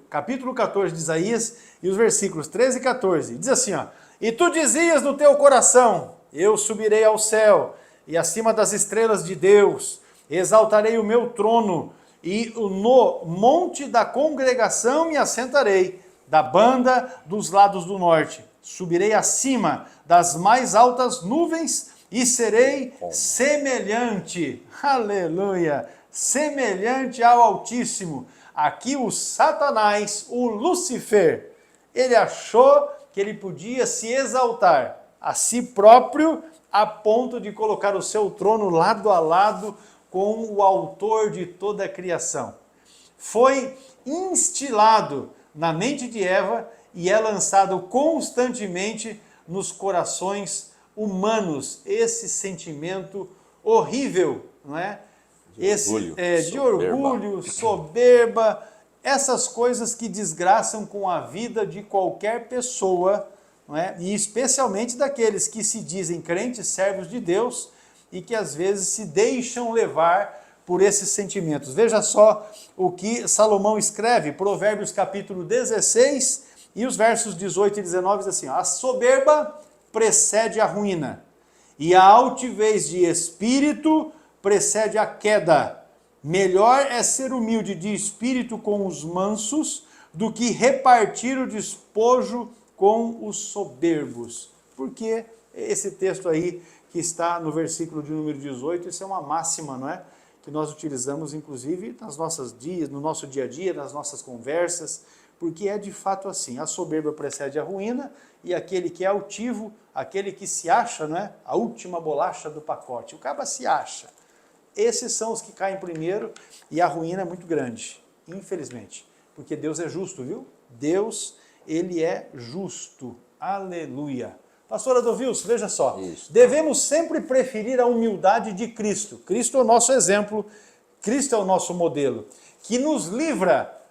capítulo 14 de Isaías e os versículos 13 e 14. Diz assim, ó: E tu dizias no teu coração, eu subirei ao céu e acima das estrelas de Deus, exaltarei o meu trono e no monte da congregação me assentarei, da banda dos lados do norte. Subirei acima das mais altas nuvens e serei semelhante, aleluia, semelhante ao Altíssimo. Aqui o Satanás, o Lúcifer, ele achou que ele podia se exaltar a si próprio a ponto de colocar o seu trono lado a lado com o autor de toda a criação. Foi instilado na mente de Eva e é lançado constantemente nos corações humanos esse sentimento horrível, não é? De orgulho, soberba, essas coisas que desgraçam com a vida de qualquer pessoa, não é? E especialmente daqueles que se dizem crentes, servos de Deus, e que às vezes se deixam levar por esses sentimentos. Veja só o que Salomão escreve, Provérbios capítulo 16, e os versos 18 e 19 diz assim: a soberba precede a ruína, e a altivez de espírito precede a queda. Melhor é ser humilde de espírito com os mansos do que repartir o despojo com os soberbos. Porque esse texto aí que está no versículo de número 18, isso é uma máxima, não é? Que nós utilizamos inclusive no nosso dia a dia, nas nossas conversas, porque é de fato assim: a soberba precede a ruína e aquele que é altivo, aquele que se acha, não é? A última bolacha do pacote, o cara se acha. Esses são os que caem primeiro e a ruína é muito grande, infelizmente, porque Deus é justo, viu? Deus, ele é justo, aleluia. Pastor Adovils, veja só, devemos sempre preferir a humildade de Cristo. Cristo é o nosso exemplo, Cristo é o nosso modelo, que nos livra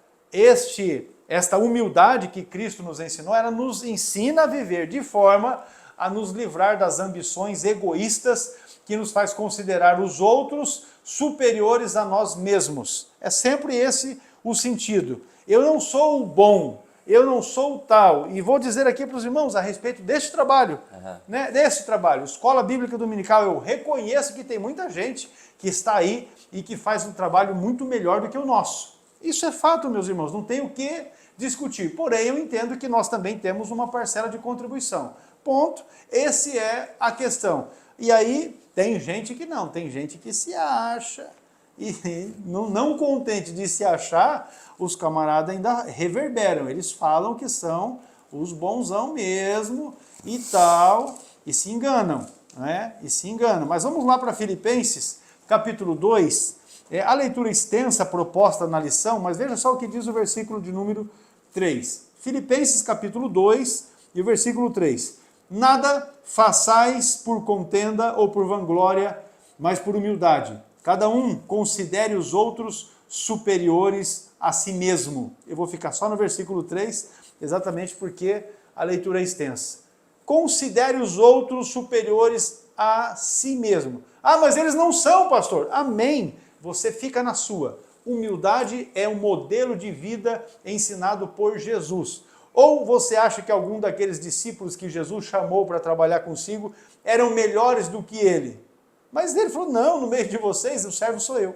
esta humildade que Cristo nos ensinou, ela nos ensina a viver de forma a nos livrar das ambições egoístas que nos faz considerar os outros superiores a nós mesmos. É sempre esse o sentido. Eu não sou o bom, eu não sou o tal. E vou dizer aqui para os irmãos a respeito deste trabalho, né, desse trabalho. Escola Bíblica Dominical, eu reconheço que tem muita gente que está aí e que faz um trabalho muito melhor do que o nosso. Isso é fato, meus irmãos, não tem o que discutir. Porém, eu entendo que nós também temos uma parcela de contribuição. Ponto. Essa é a questão. E aí, tem gente que não, tem gente que se acha. E não contente de se achar, os camaradas ainda reverberam. Eles falam que são os bonzão mesmo e tal, e se enganam, né? E se enganam. Mas vamos lá para Filipenses, capítulo 2. A leitura extensa proposta na lição, mas veja só o que diz o versículo de número 3. Filipenses, capítulo 2, e o versículo 3. Nada façais por contenda ou por vanglória, mas por humildade. Cada um considere os outros superiores a si mesmo. Eu vou ficar só no versículo 3, exatamente porque a leitura é extensa. Considere os outros superiores a si mesmo. Ah, mas eles não são, pastor. Amém. Você fica na sua. Humildade é um modelo de vida ensinado por Jesus. Ou você acha que algum daqueles discípulos que Jesus chamou para trabalhar consigo eram melhores do que ele? Mas ele falou, não, no meio de vocês, o servo sou eu.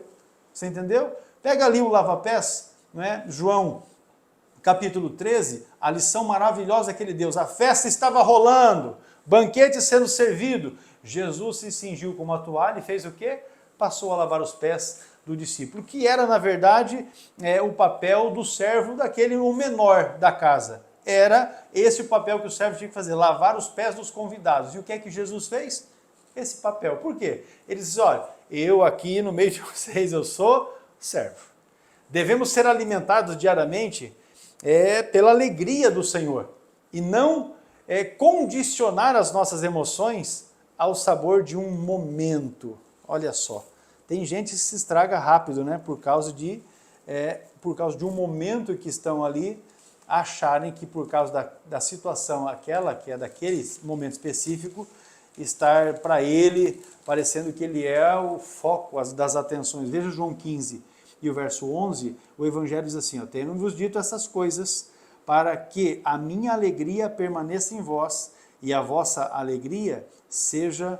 Você entendeu? Pega ali o lava-pés, né? João, capítulo 13, a lição maravilhosa que ele deu. A festa estava rolando, banquete sendo servido. Jesus se cingiu com uma toalha e fez o quê? Passou a lavar os pés do discípulo, que era, na verdade, o papel do servo daquele, o menor da casa. Era esse o papel que o servo tinha que fazer, lavar os pés dos convidados. E o que é que Jesus fez? Esse papel. Por quê? Ele diz, olha, eu aqui no meio de vocês, eu sou servo. Devemos ser alimentados diariamente pela alegria do Senhor e não condicionar as nossas emoções ao sabor de um momento. Olha só, Tem gente que se estraga rápido, né? Por causa de um momento que estão ali, acharem que por causa da situação aquela, que é daquele momento específico, estar para ele, parecendo que ele é o foco das atenções. Veja João 15 e o verso 11, o Evangelho diz assim, tenho-vos dito essas coisas para que a minha alegria permaneça em vós e a vossa alegria seja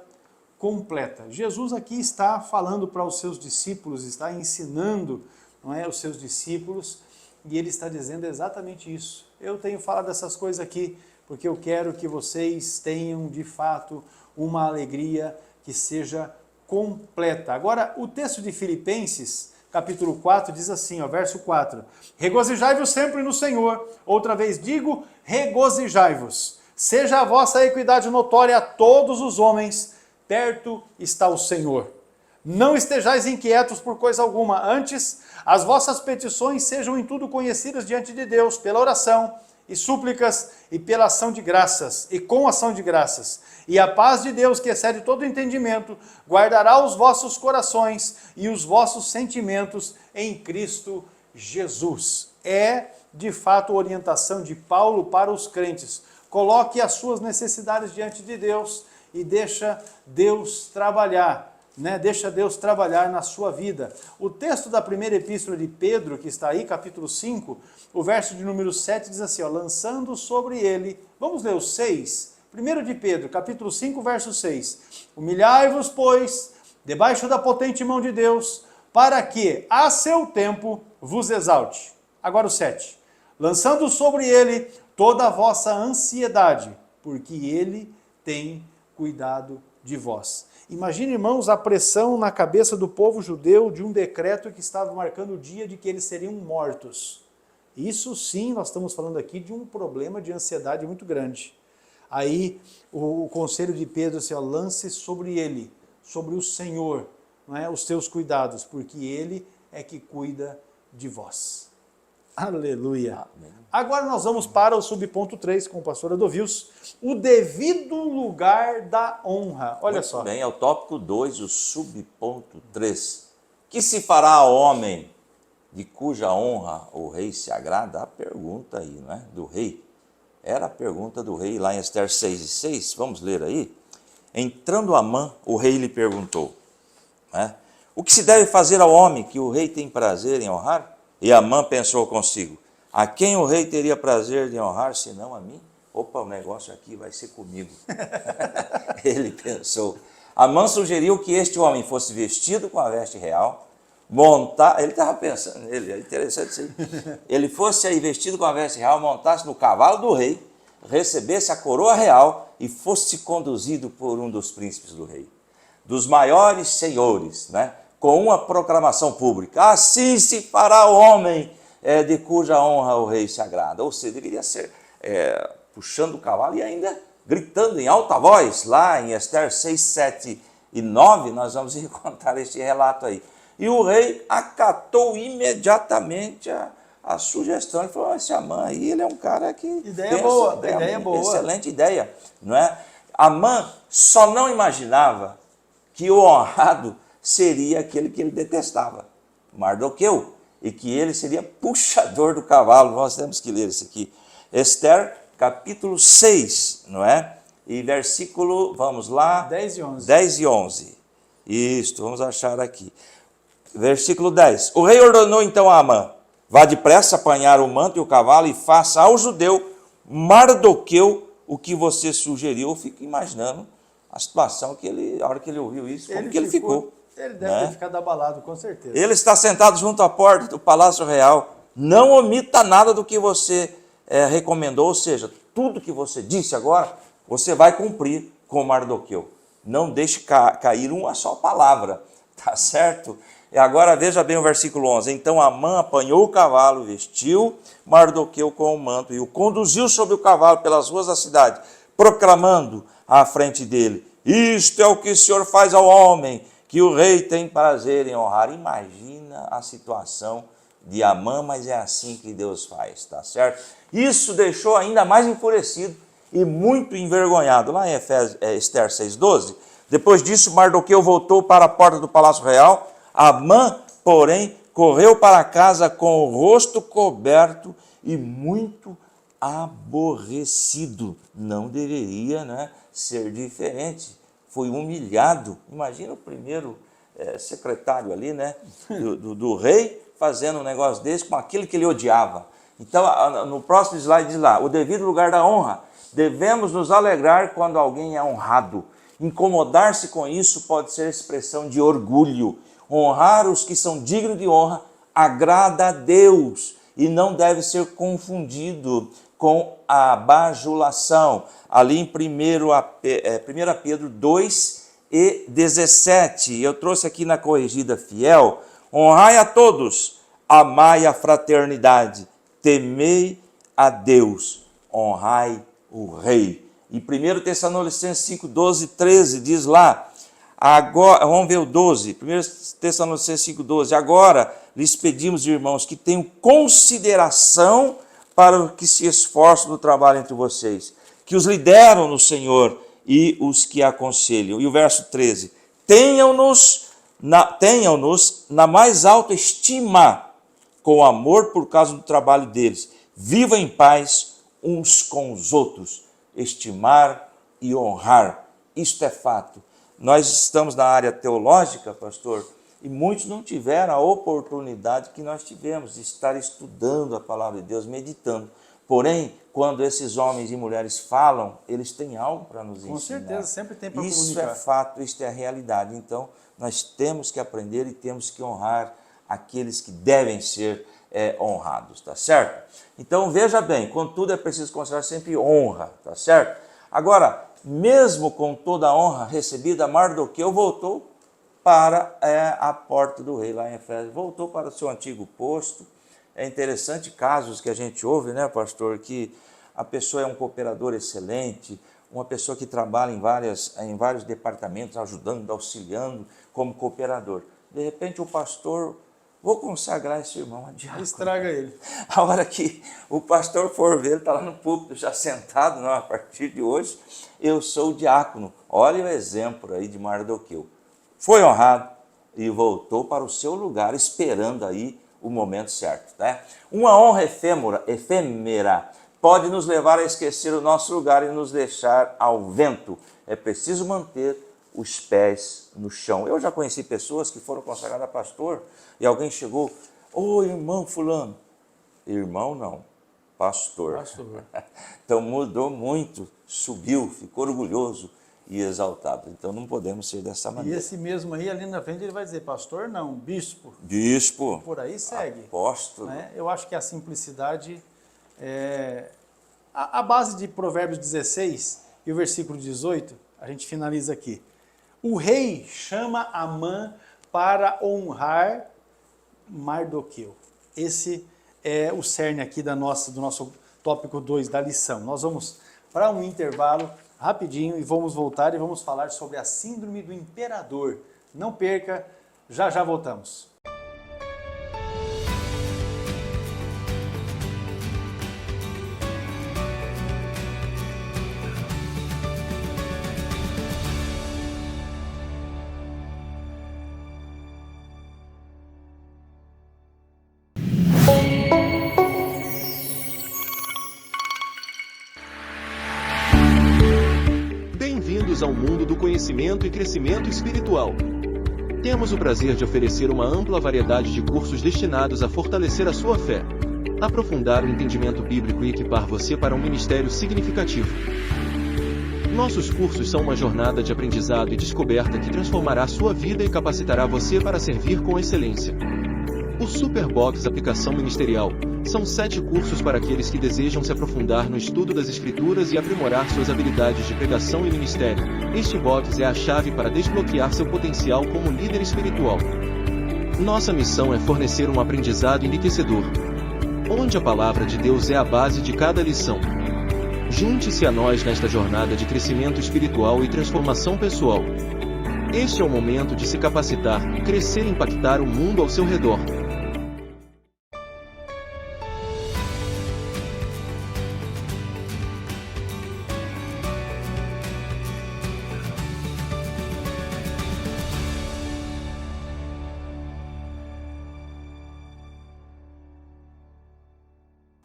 completa. Jesus aqui está falando para os seus discípulos, está ensinando, não é, os seus discípulos, e ele está dizendo exatamente isso. Eu tenho falado essas coisas aqui porque eu quero que vocês tenham de fato uma alegria que seja completa. Agora, o texto de Filipenses, capítulo 4, diz assim, verso 4, regozijai-vos sempre no Senhor, outra vez digo, regozijai-vos. Seja a vossa equidade notória a todos os homens, perto está o Senhor. Não estejais inquietos por coisa alguma, antes as vossas petições sejam em tudo conhecidas diante de Deus, pela oração e súplicas e pela ação de graças, e com ação de graças. E a paz de Deus, que excede todo entendimento, guardará os vossos corações e os vossos sentimentos em Cristo Jesus. É, de fato, a orientação de Paulo para os crentes. Coloque as suas necessidades diante de Deus e deixa Deus trabalhar, Deixa Deus trabalhar na sua vida. O texto da primeira epístola de Pedro, que está aí, capítulo 5, o verso de número 7 diz assim, lançando sobre ele, vamos ler o 6, 1 de Pedro, capítulo 5, verso 6, humilhai-vos, pois, debaixo da potente mão de Deus, para que, a seu tempo, vos exalte. Agora o 7, lançando sobre ele toda a vossa ansiedade, porque ele tem cuidado de vós. Imagine, irmãos, a pressão na cabeça do povo judeu de um decreto que estava marcando o dia de que eles seriam mortos. Isso sim, nós estamos falando aqui de um problema de ansiedade muito grande. Aí o conselho de Pedro assim, lance sobre ele, sobre o Senhor, os teus cuidados, porque ele é que cuida de vós. Aleluia. Amém. Agora nós vamos para o subponto 3 com o pastor Adovils, o devido lugar da honra. Olha muito só. Bem, é o tópico 2, o subponto 3. Que se fará ao homem de cuja honra o rei se agrada? A pergunta aí, do rei. Era a pergunta do rei lá em Ester 6:6. Vamos ler aí. Entrando Amã, o rei lhe perguntou, o que se deve fazer ao homem que o rei tem prazer em honrar? E Amã pensou consigo, a quem o rei teria prazer de honrar, senão a mim? Opa, o negócio aqui vai ser comigo. Ele pensou. Amã sugeriu que este homem fosse vestido com a veste real, ele estava pensando nele, é interessante isso aí. Ele fosse aí vestido com a veste real, montasse no cavalo do rei, recebesse a coroa real e fosse conduzido por um dos príncipes do rei, dos maiores senhores, com uma proclamação pública, assim se fará o homem de cuja honra o rei se agrada. Ou seja, deveria ser puxando o cavalo e ainda gritando em alta voz, lá em Ester 6, 7 e 9, nós vamos encontrar este relato aí. E o rei acatou imediatamente a sugestão, ele falou, esse Amã aí, ele é um cara que... Ideia boa. Excelente ideia, Amã só não imaginava que o honrado seria aquele que ele detestava, Mardoqueu, e que ele seria puxador do cavalo. Nós temos que ler isso aqui. Ester, capítulo 6, E versículo, vamos lá. 10 e 11. 10 e 11. Isto, vamos achar aqui. Versículo 10. O rei ordenou então a Amã, vá depressa apanhar o manto e o cavalo e faça ao judeu Mardoqueu o que você sugeriu. Eu fico imaginando a situação que a hora que ele ouviu isso, como que ele ficou. Ele deve ter ficado abalado, com certeza. Ele está sentado junto à porta do Palácio Real. Não omita nada do que você recomendou, ou seja, tudo que você disse agora, você vai cumprir com Mardoqueu. Não deixe cair uma só palavra, tá certo? E agora veja bem o versículo 11. Então Amã apanhou o cavalo, vestiu Mardoqueu com o manto e o conduziu sobre o cavalo pelas ruas da cidade, proclamando à frente dele, isto é o que o Senhor faz ao homem, que o rei tem prazer em honrar. Imagina a situação de Amã, mas é assim que Deus faz, tá certo? Isso deixou ainda mais enfurecido e muito envergonhado. Lá em Ester 6,12, depois disso Mardoqueu voltou para a porta do Palácio Real, Amã, porém, correu para casa com o rosto coberto e muito aborrecido. Não deveria, né, ser diferente. Foi humilhado. Imagina o primeiro secretário ali, né, do rei, fazendo um negócio desse com aquilo que ele odiava. Então, no próximo slide diz lá, o devido lugar da honra. Devemos nos alegrar quando alguém é honrado. Incomodar-se com isso pode ser expressão de orgulho. Honrar os que são dignos de honra agrada a Deus e não deve ser confundido com a bajulação. Ali em 1 Pedro 2:17, eu trouxe aqui na corrigida fiel, honrai a todos, amai a fraternidade, temei a Deus, honrai o rei. E 1 Tessalonicenses 5:12-13 diz lá, agora, vamos ver o 12, 1 Tessalonicenses 5:12, agora lhes pedimos, irmãos, que tenham consideração para os que se esforçam no trabalho entre vocês, que os lideram no Senhor e os que aconselham. E o verso 13, tenham-nos na mais alta estima, com amor por causa do trabalho deles. Vivam em paz uns com os outros, estimar e honrar. Isto é fato. Nós estamos na área teológica, pastor, e muitos não tiveram a oportunidade que nós tivemos de estar estudando a palavra de Deus, meditando. Porém, quando esses homens e mulheres falam, eles têm algo para nos ensinar. Com certeza, sempre tem para comunicar. Isso é fato, isso é a realidade. Então, nós temos que aprender e temos que honrar aqueles que devem ser honrados, tá certo? Então, veja bem, contudo é preciso considerar sempre honra, tá certo? Agora, mesmo com toda a honra recebida, Mardoqueu voltou para a porta do rei, lá em Efésios, voltou para o seu antigo posto. É interessante casos que a gente ouve, né, pastor, que a pessoa é um cooperador excelente, uma pessoa que trabalha em vários departamentos, ajudando, auxiliando como cooperador. De repente o pastor, vou consagrar esse irmão a diácono. Estraga ele. A hora que o pastor for ver, ele está lá no púlpito já sentado, não, a partir de hoje eu sou o diácono. Olha o exemplo aí de Mardoqueu. Foi honrado e voltou para o seu lugar, esperando aí o momento certo, né? Uma honra efêmera pode nos levar a esquecer o nosso lugar e nos deixar ao vento. É preciso manter os pés no chão. Eu já conheci pessoas que foram consagradas a pastor e alguém chegou, ô irmão fulano. Irmão não, pastor. Pastor. Então mudou muito, subiu, ficou orgulhoso e exaltado. Então não podemos ser dessa maneira. E esse mesmo aí, ali na frente, ele vai dizer, pastor não, bispo. Bispo. Por aí segue. Apóstolo. Né? Eu acho que a simplicidade a base de Provérbios 16 e o versículo 18, a gente finaliza aqui. O rei chama Amã para honrar Mardoqueu. Esse é o cerne aqui do nosso tópico 2 da lição. Nós vamos para um intervalo rapidinho e vamos voltar e vamos falar sobre a síndrome do imperador. Não perca, já já voltamos. Bem-vindos ao mundo do conhecimento e crescimento espiritual. Temos o prazer de oferecer uma ampla variedade de cursos destinados a fortalecer a sua fé, aprofundar o entendimento bíblico e equipar você para um ministério significativo. Nossos cursos são uma jornada de aprendizado e descoberta que transformará sua vida e capacitará você para servir com excelência. O Superbox Aplicação Ministerial são 7 cursos para aqueles que desejam se aprofundar no estudo das Escrituras e aprimorar suas habilidades de pregação e ministério. Este box é a chave para desbloquear seu potencial como líder espiritual. Nossa missão é fornecer um aprendizado enriquecedor, onde a palavra de Deus é a base de cada lição. Junte-se a nós nesta jornada de crescimento espiritual e transformação pessoal. Este é o momento de se capacitar, crescer e impactar o mundo ao seu redor.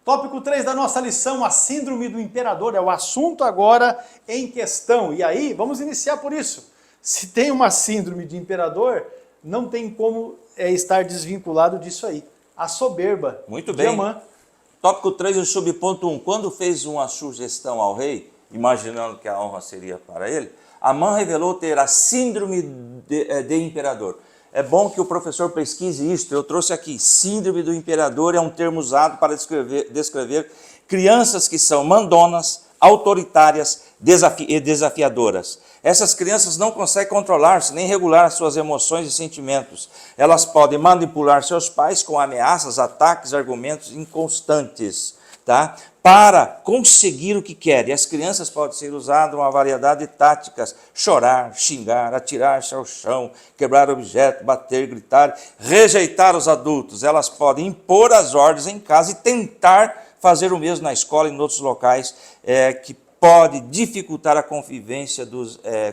Tópico 3 da nossa lição, a síndrome do imperador, é o assunto agora em questão. E aí, vamos iniciar por isso. Se tem uma síndrome de imperador, não tem como estar desvinculado disso aí. A soberba. Muito de bem. Amã. Tópico 3, o subponto 1. Quando fez uma sugestão ao rei, imaginando que a honra seria para ele, Amã revelou ter a síndrome de imperador. É bom que o professor pesquise isso. Eu trouxe aqui, síndrome do imperador é um termo usado para descrever crianças que são mandonas, autoritárias e desafiadoras. Essas crianças não conseguem controlar-se nem regular suas emoções e sentimentos. Elas podem manipular seus pais com ameaças, ataques, argumentos inconstantes, tá? Para conseguir o que querem. As crianças podem ser usadas uma variedade de táticas: chorar, xingar, atirar-se ao chão, quebrar objetos, bater, gritar, rejeitar os adultos. Elas podem impor as ordens em casa e tentar fazer o mesmo na escola e em outros locais que pode dificultar a convivência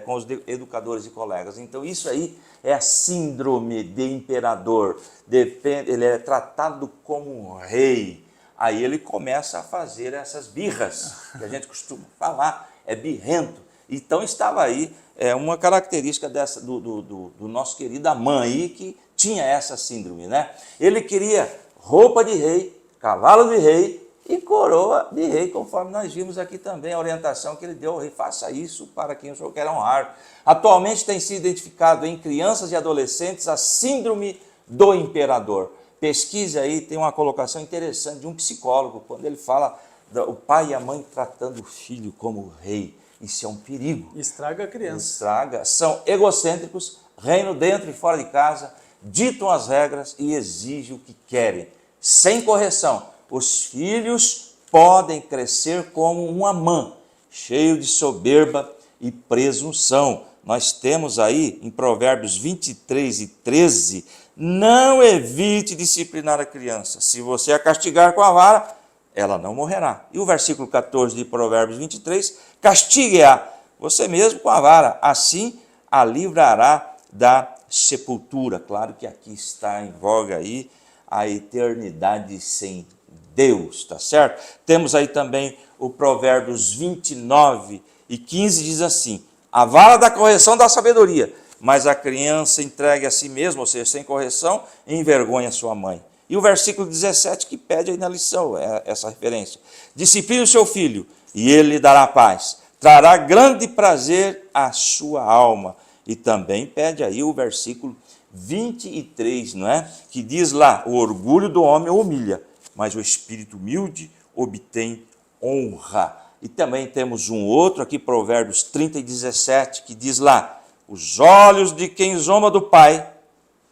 com os educadores e colegas. Então isso aí é a síndrome de imperador. Ele é tratado como um rei. Aí ele começa a fazer essas birras, que a gente costuma falar, é birrento. Então estava aí uma característica do nosso querido Amã aí, que tinha essa síndrome, né? Ele queria roupa de rei, cavalo de rei e coroa de rei, conforme nós vimos aqui também a orientação que ele deu ao rei: faça isso para quem o senhor quer honrar. Atualmente tem sido identificado em crianças e adolescentes a síndrome do imperador. Pesquise aí, tem uma colocação interessante de um psicólogo, quando ele fala o pai e a mãe tratando o filho como rei. Isso é um perigo. Estraga a criança. Estraga. São egocêntricos, reinam dentro e fora de casa, ditam as regras e exigem o que querem, sem correção. Os filhos podem crescer como um Amã, cheio de soberba e presunção. Nós temos aí em Provérbios 23 e 13, não evite disciplinar a criança. Se você a castigar com a vara, ela não morrerá. E o versículo 14 de Provérbios 23, castigue-a você mesmo com a vara, assim a livrará da sepultura. Claro que aqui está em voga aí a eternidade sem Deus, tá certo? Temos aí também o Provérbios 29 e 15, diz assim: a vara da correção dá sabedoria, mas a criança entregue a si mesma, ou seja, sem correção, envergonha sua mãe. E o versículo 17 que pede aí na lição, essa referência: discipline o seu filho e ele lhe dará paz, trará grande prazer à sua alma. E também pede aí o versículo 23, não é? Que diz lá: o orgulho do homem humilha, mas o espírito humilde obtém honra. E também temos um outro aqui, Provérbios 30 e 17, que diz lá: os olhos de quem zomba do pai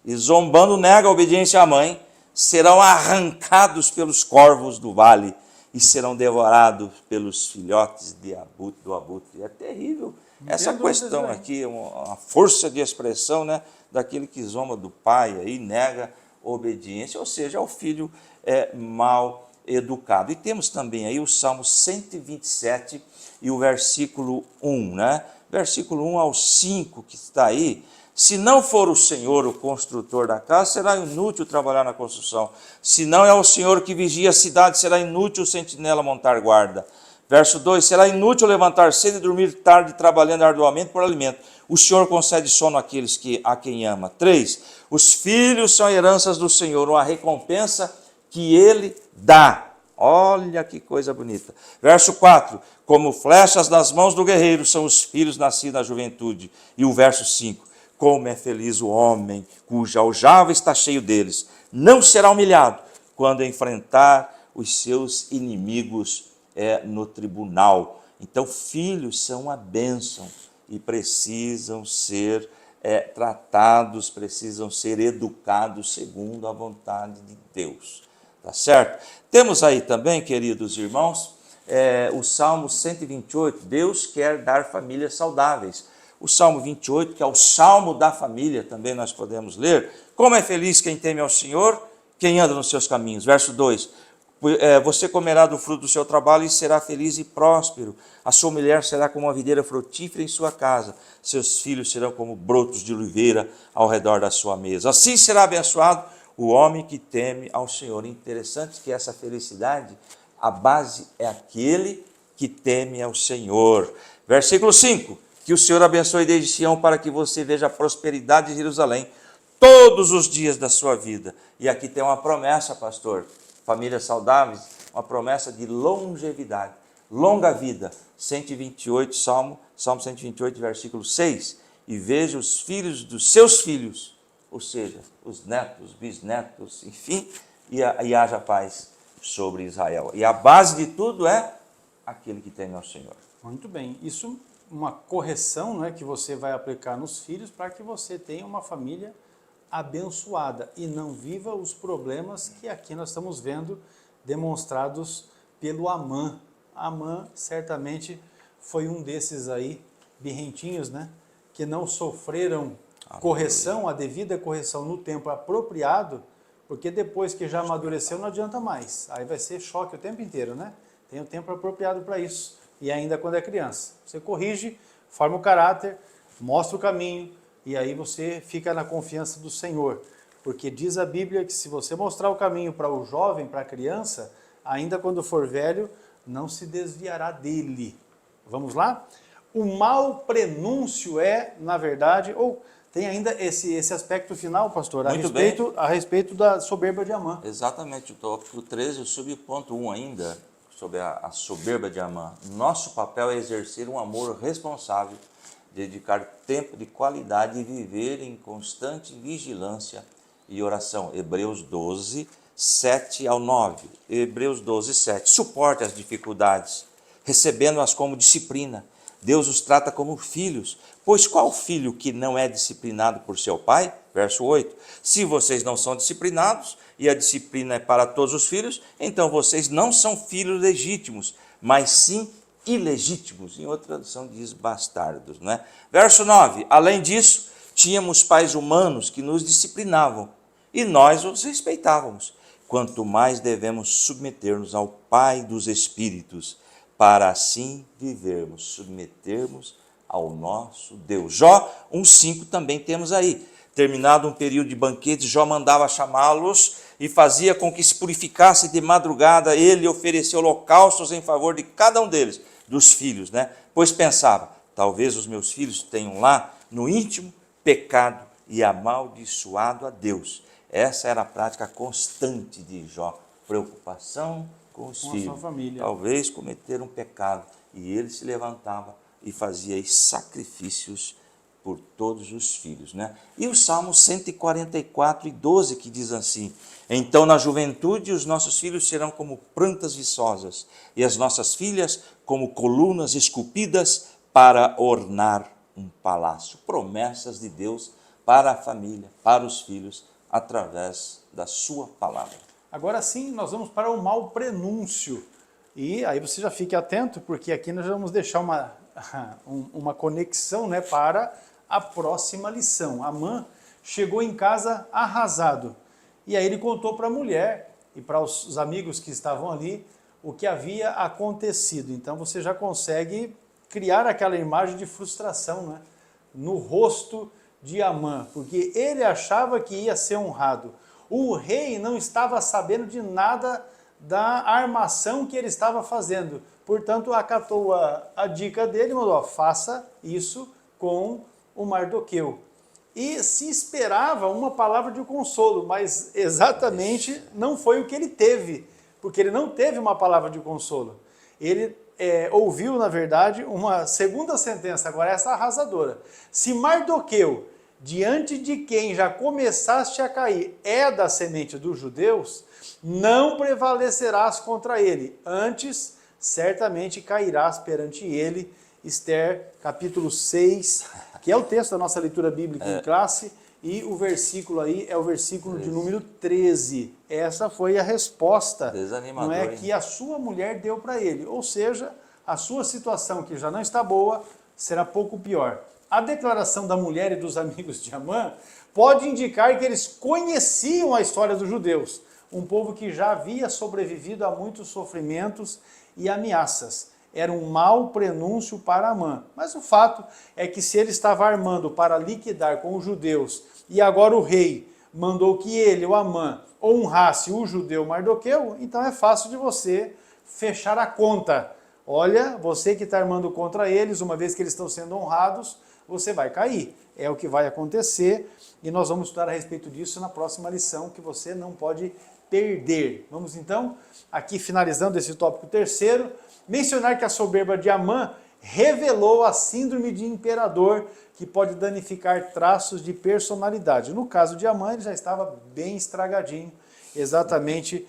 e zombando nega a obediência à mãe serão arrancados pelos corvos do vale e serão devorados pelos filhotes do abutre. É terrível essa questão aqui, uma força de expressão, né, daquele que zomba do pai aí, nega obediência, ou seja, o filho mal educado. E temos também aí o Salmo 127 e o versículo 1, né? Versículo 1 ao 5 que está aí: se não for o Senhor o construtor da casa, será inútil trabalhar na construção. Se não é o Senhor que vigia a cidade, será inútil o sentinela montar guarda. Verso 2, será inútil levantar cedo e dormir tarde, trabalhando arduamente por alimento. O Senhor concede sono àqueles a quem ama. 3, os filhos são heranças do Senhor, uma recompensa que Ele dá. Olha que coisa bonita. Verso 4, como flechas nas mãos do guerreiro são os filhos nascidos na juventude. E o verso 5, como é feliz o homem cuja aljava está cheio deles. Não será humilhado quando enfrentar os seus inimigos no tribunal. Então, filhos são uma bênção e precisam ser tratados, precisam ser educados segundo a vontade de Deus. Tá certo? Temos aí também, queridos irmãos, o Salmo 128, Deus quer dar famílias saudáveis. O Salmo 28, que é o Salmo da família, também nós podemos ler: como é feliz quem teme ao Senhor, quem anda nos seus caminhos. Verso 2, você comerá do fruto do seu trabalho e será feliz e próspero. A sua mulher será como uma videira frutífera em sua casa. Seus filhos serão como brotos de oliveira ao redor da sua mesa. Assim será abençoado o homem que teme ao Senhor. Interessante que essa felicidade A base é aquele que teme ao Senhor. Versículo 5. Que o Senhor abençoe desde Sião para que você veja a prosperidade de Jerusalém todos os dias da sua vida. E aqui tem uma promessa, pastor. Famílias saudáveis, uma promessa de longevidade, longa vida. 128, Salmo 128, versículo 6. E veja os filhos dos seus filhos, ou seja, os netos, bisnetos, enfim, e haja paz sobre Israel. E a base de tudo é aquele que teme ao Senhor. Muito bem. Isso uma correção, não é, que você vai aplicar nos filhos para que você tenha uma família abençoada e não viva os problemas que aqui nós estamos vendo demonstrados pelo Amã. Amã certamente foi um desses aí, birrentinhos, né, que não sofreram correção, a devida correção no tempo apropriado, porque depois que já amadureceu não adianta mais. Aí vai ser choque o tempo inteiro, né? Tem o tempo apropriado para isso. E ainda quando é criança. Você corrige, forma o caráter, mostra o caminho, e aí você fica na confiança do Senhor. Porque diz a Bíblia que se você mostrar o caminho para o jovem, para a criança, ainda quando for velho, não se desviará dele. Vamos lá? O mau prenúncio é, na verdade, ou tem ainda esse aspecto final, pastor, a respeito da soberba de Amã. Exatamente, o tópico 13, o subponto 1 ainda, sobre a soberba de Amã. Nosso papel é exercer um amor responsável, dedicar tempo de qualidade e viver em constante vigilância e oração. Hebreus 12, 7 ao 9. Hebreus 12, 7. Suporte as dificuldades, recebendo-as como disciplina. Deus os trata como filhos, pois qual filho que não é disciplinado por seu pai? Verso 8. Se vocês não são disciplinados, e a disciplina é para todos os filhos, então vocês não são filhos legítimos, mas sim ilegítimos. Em outra tradução diz bastardos, né? Verso 9. Além disso, tínhamos pais humanos que nos disciplinavam, e nós os respeitávamos. Quanto mais devemos submeter-nos ao Pai dos Espíritos, para assim vivermos, submetermos ao nosso Deus. Jó 1,5 também temos aí. Terminado um período de banquete, Jó mandava chamá-los e fazia com que se purificasse de madrugada. Ele ofereceu holocaustos em favor de cada um deles, dos filhos, né? Pois pensava, talvez os meus filhos tenham lá, no íntimo, pecado e amaldiçoado a Deus. Essa era a prática constante de Jó, preocupação com os filhos, talvez cometer um pecado, e ele se levantava e fazia sacrifícios por todos os filhos, né? E o Salmo 144 e 12 que diz assim: então na juventude os nossos filhos serão como plantas viçosas, e as nossas filhas como colunas esculpidas para ornar um palácio. Promessas de Deus para a família, para os filhos, através da sua palavra. Agora sim, nós vamos para o mau prenúncio. E aí você já fique atento, porque aqui nós vamos deixar uma conexão, né, para a próxima lição. Amã chegou em casa arrasado. E aí ele contou para a mulher e para os amigos que estavam ali o que havia acontecido. Então você já consegue criar aquela imagem de frustração, né, no rosto de Amã, porque ele achava que ia ser honrado. O rei não estava sabendo de nada da armação que ele estava fazendo. Portanto, acatou a dica dele e mandou, faça isso com o Mardoqueu. E se esperava uma palavra de consolo, mas exatamente não foi o que ele teve, porque ele não teve uma palavra de consolo. Ele ouviu, na verdade, uma segunda sentença, agora essa arrasadora. Se Mardoqueu, diante de quem já começaste a cair, é da semente dos judeus, não prevalecerás contra ele, antes certamente cairás perante ele. Esther, capítulo 6, que é o texto da nossa leitura bíblica em classe, e o versículo aí é o versículo de número 13. Essa foi a resposta, não é, que a sua mulher deu para ele, ou seja, a sua situação, que já não está boa, será pouco pior. A declaração da mulher e dos amigos de Amã pode indicar que eles conheciam a história dos judeus, um povo que já havia sobrevivido a muitos sofrimentos e ameaças. Era um mau prenúncio para Amã. Mas o fato é que se ele estava armando para liquidar com os judeus e agora o rei mandou que ele, o Amã, honrasse o judeu Mardoqueu, então é fácil de você fechar a conta. Olha, você que está armando contra eles, uma vez que eles estão sendo honrados, você vai cair. É o que vai acontecer e nós vamos estudar a respeito disso na próxima lição, que você não pode perder. Vamos então, aqui finalizando esse tópico terceiro, mencionar que a soberba de Amã revelou a síndrome de imperador, que pode danificar traços de personalidade. No caso de Amã, ele já estava bem estragadinho, exatamente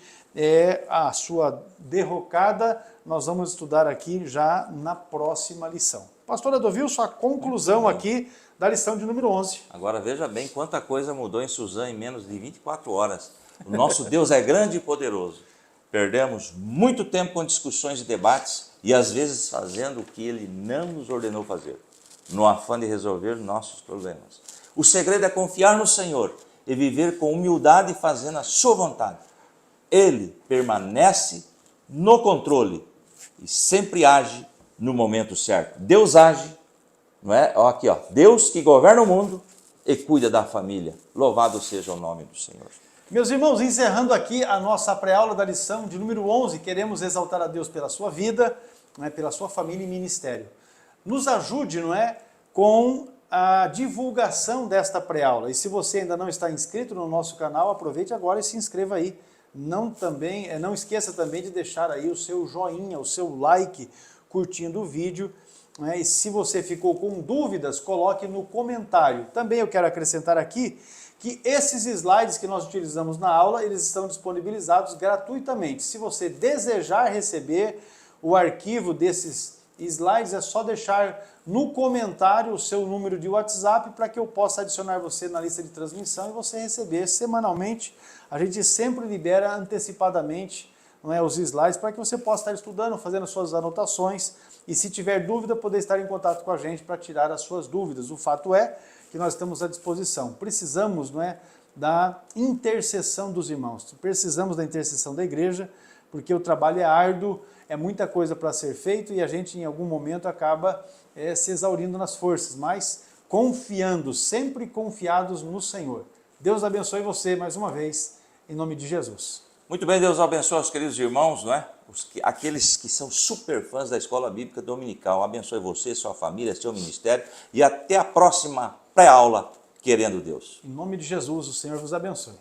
a sua derrocada. Nós vamos estudar aqui já na próxima lição. Pastor Adovil, a conclusão aqui da lição de número 11. Agora veja bem quanta coisa mudou em Suzano em menos de 24 horas. O nosso Deus é grande e poderoso. Perdemos muito tempo com discussões e debates e às vezes fazendo o que Ele não nos ordenou fazer, no afã de resolver nossos problemas. O segredo é confiar no Senhor e viver com humildade fazendo a sua vontade. Ele permanece no controle e sempre age no momento certo. Deus age, não é? Ó, aqui, ó, Deus que governa o mundo e cuida da família. Louvado seja o nome do Senhor. Meus irmãos, encerrando aqui a nossa pré-aula da lição de número 11, queremos exaltar a Deus pela sua vida, não é? Pela sua família e ministério. Nos ajude, não é? Com a divulgação desta pré-aula. E se você ainda não está inscrito no nosso canal, aproveite agora e se inscreva aí. Não esqueça também de deixar aí o seu joinha, o seu like, curtindo o vídeo. Né? E se você ficou com dúvidas, coloque no comentário. Também eu quero acrescentar aqui que esses slides que nós utilizamos na aula, eles estão disponibilizados gratuitamente. Se você desejar receber o arquivo desses slides, é só deixar no comentário o seu número de WhatsApp para que eu possa adicionar você na lista de transmissão e você receber semanalmente. A gente sempre libera antecipadamente, não é, os slides para que você possa estar estudando, fazendo suas anotações e se tiver dúvida, poder estar em contato com a gente para tirar as suas dúvidas. O fato é que nós estamos à disposição. Precisamos, não é, da intercessão dos irmãos, precisamos da intercessão da igreja, porque o trabalho é árduo, é muita coisa para ser feito e a gente em algum momento acaba se exaurindo nas forças, mas confiando, sempre confiados no Senhor. Deus abençoe você mais uma vez, em nome de Jesus. Muito bem, Deus abençoe os queridos irmãos, não é? Aqueles que são super fãs da Escola Bíblica Dominical. Abençoe você, sua família, seu ministério e até a próxima pré-aula, querendo Deus. Em nome de Jesus, o Senhor vos abençoe.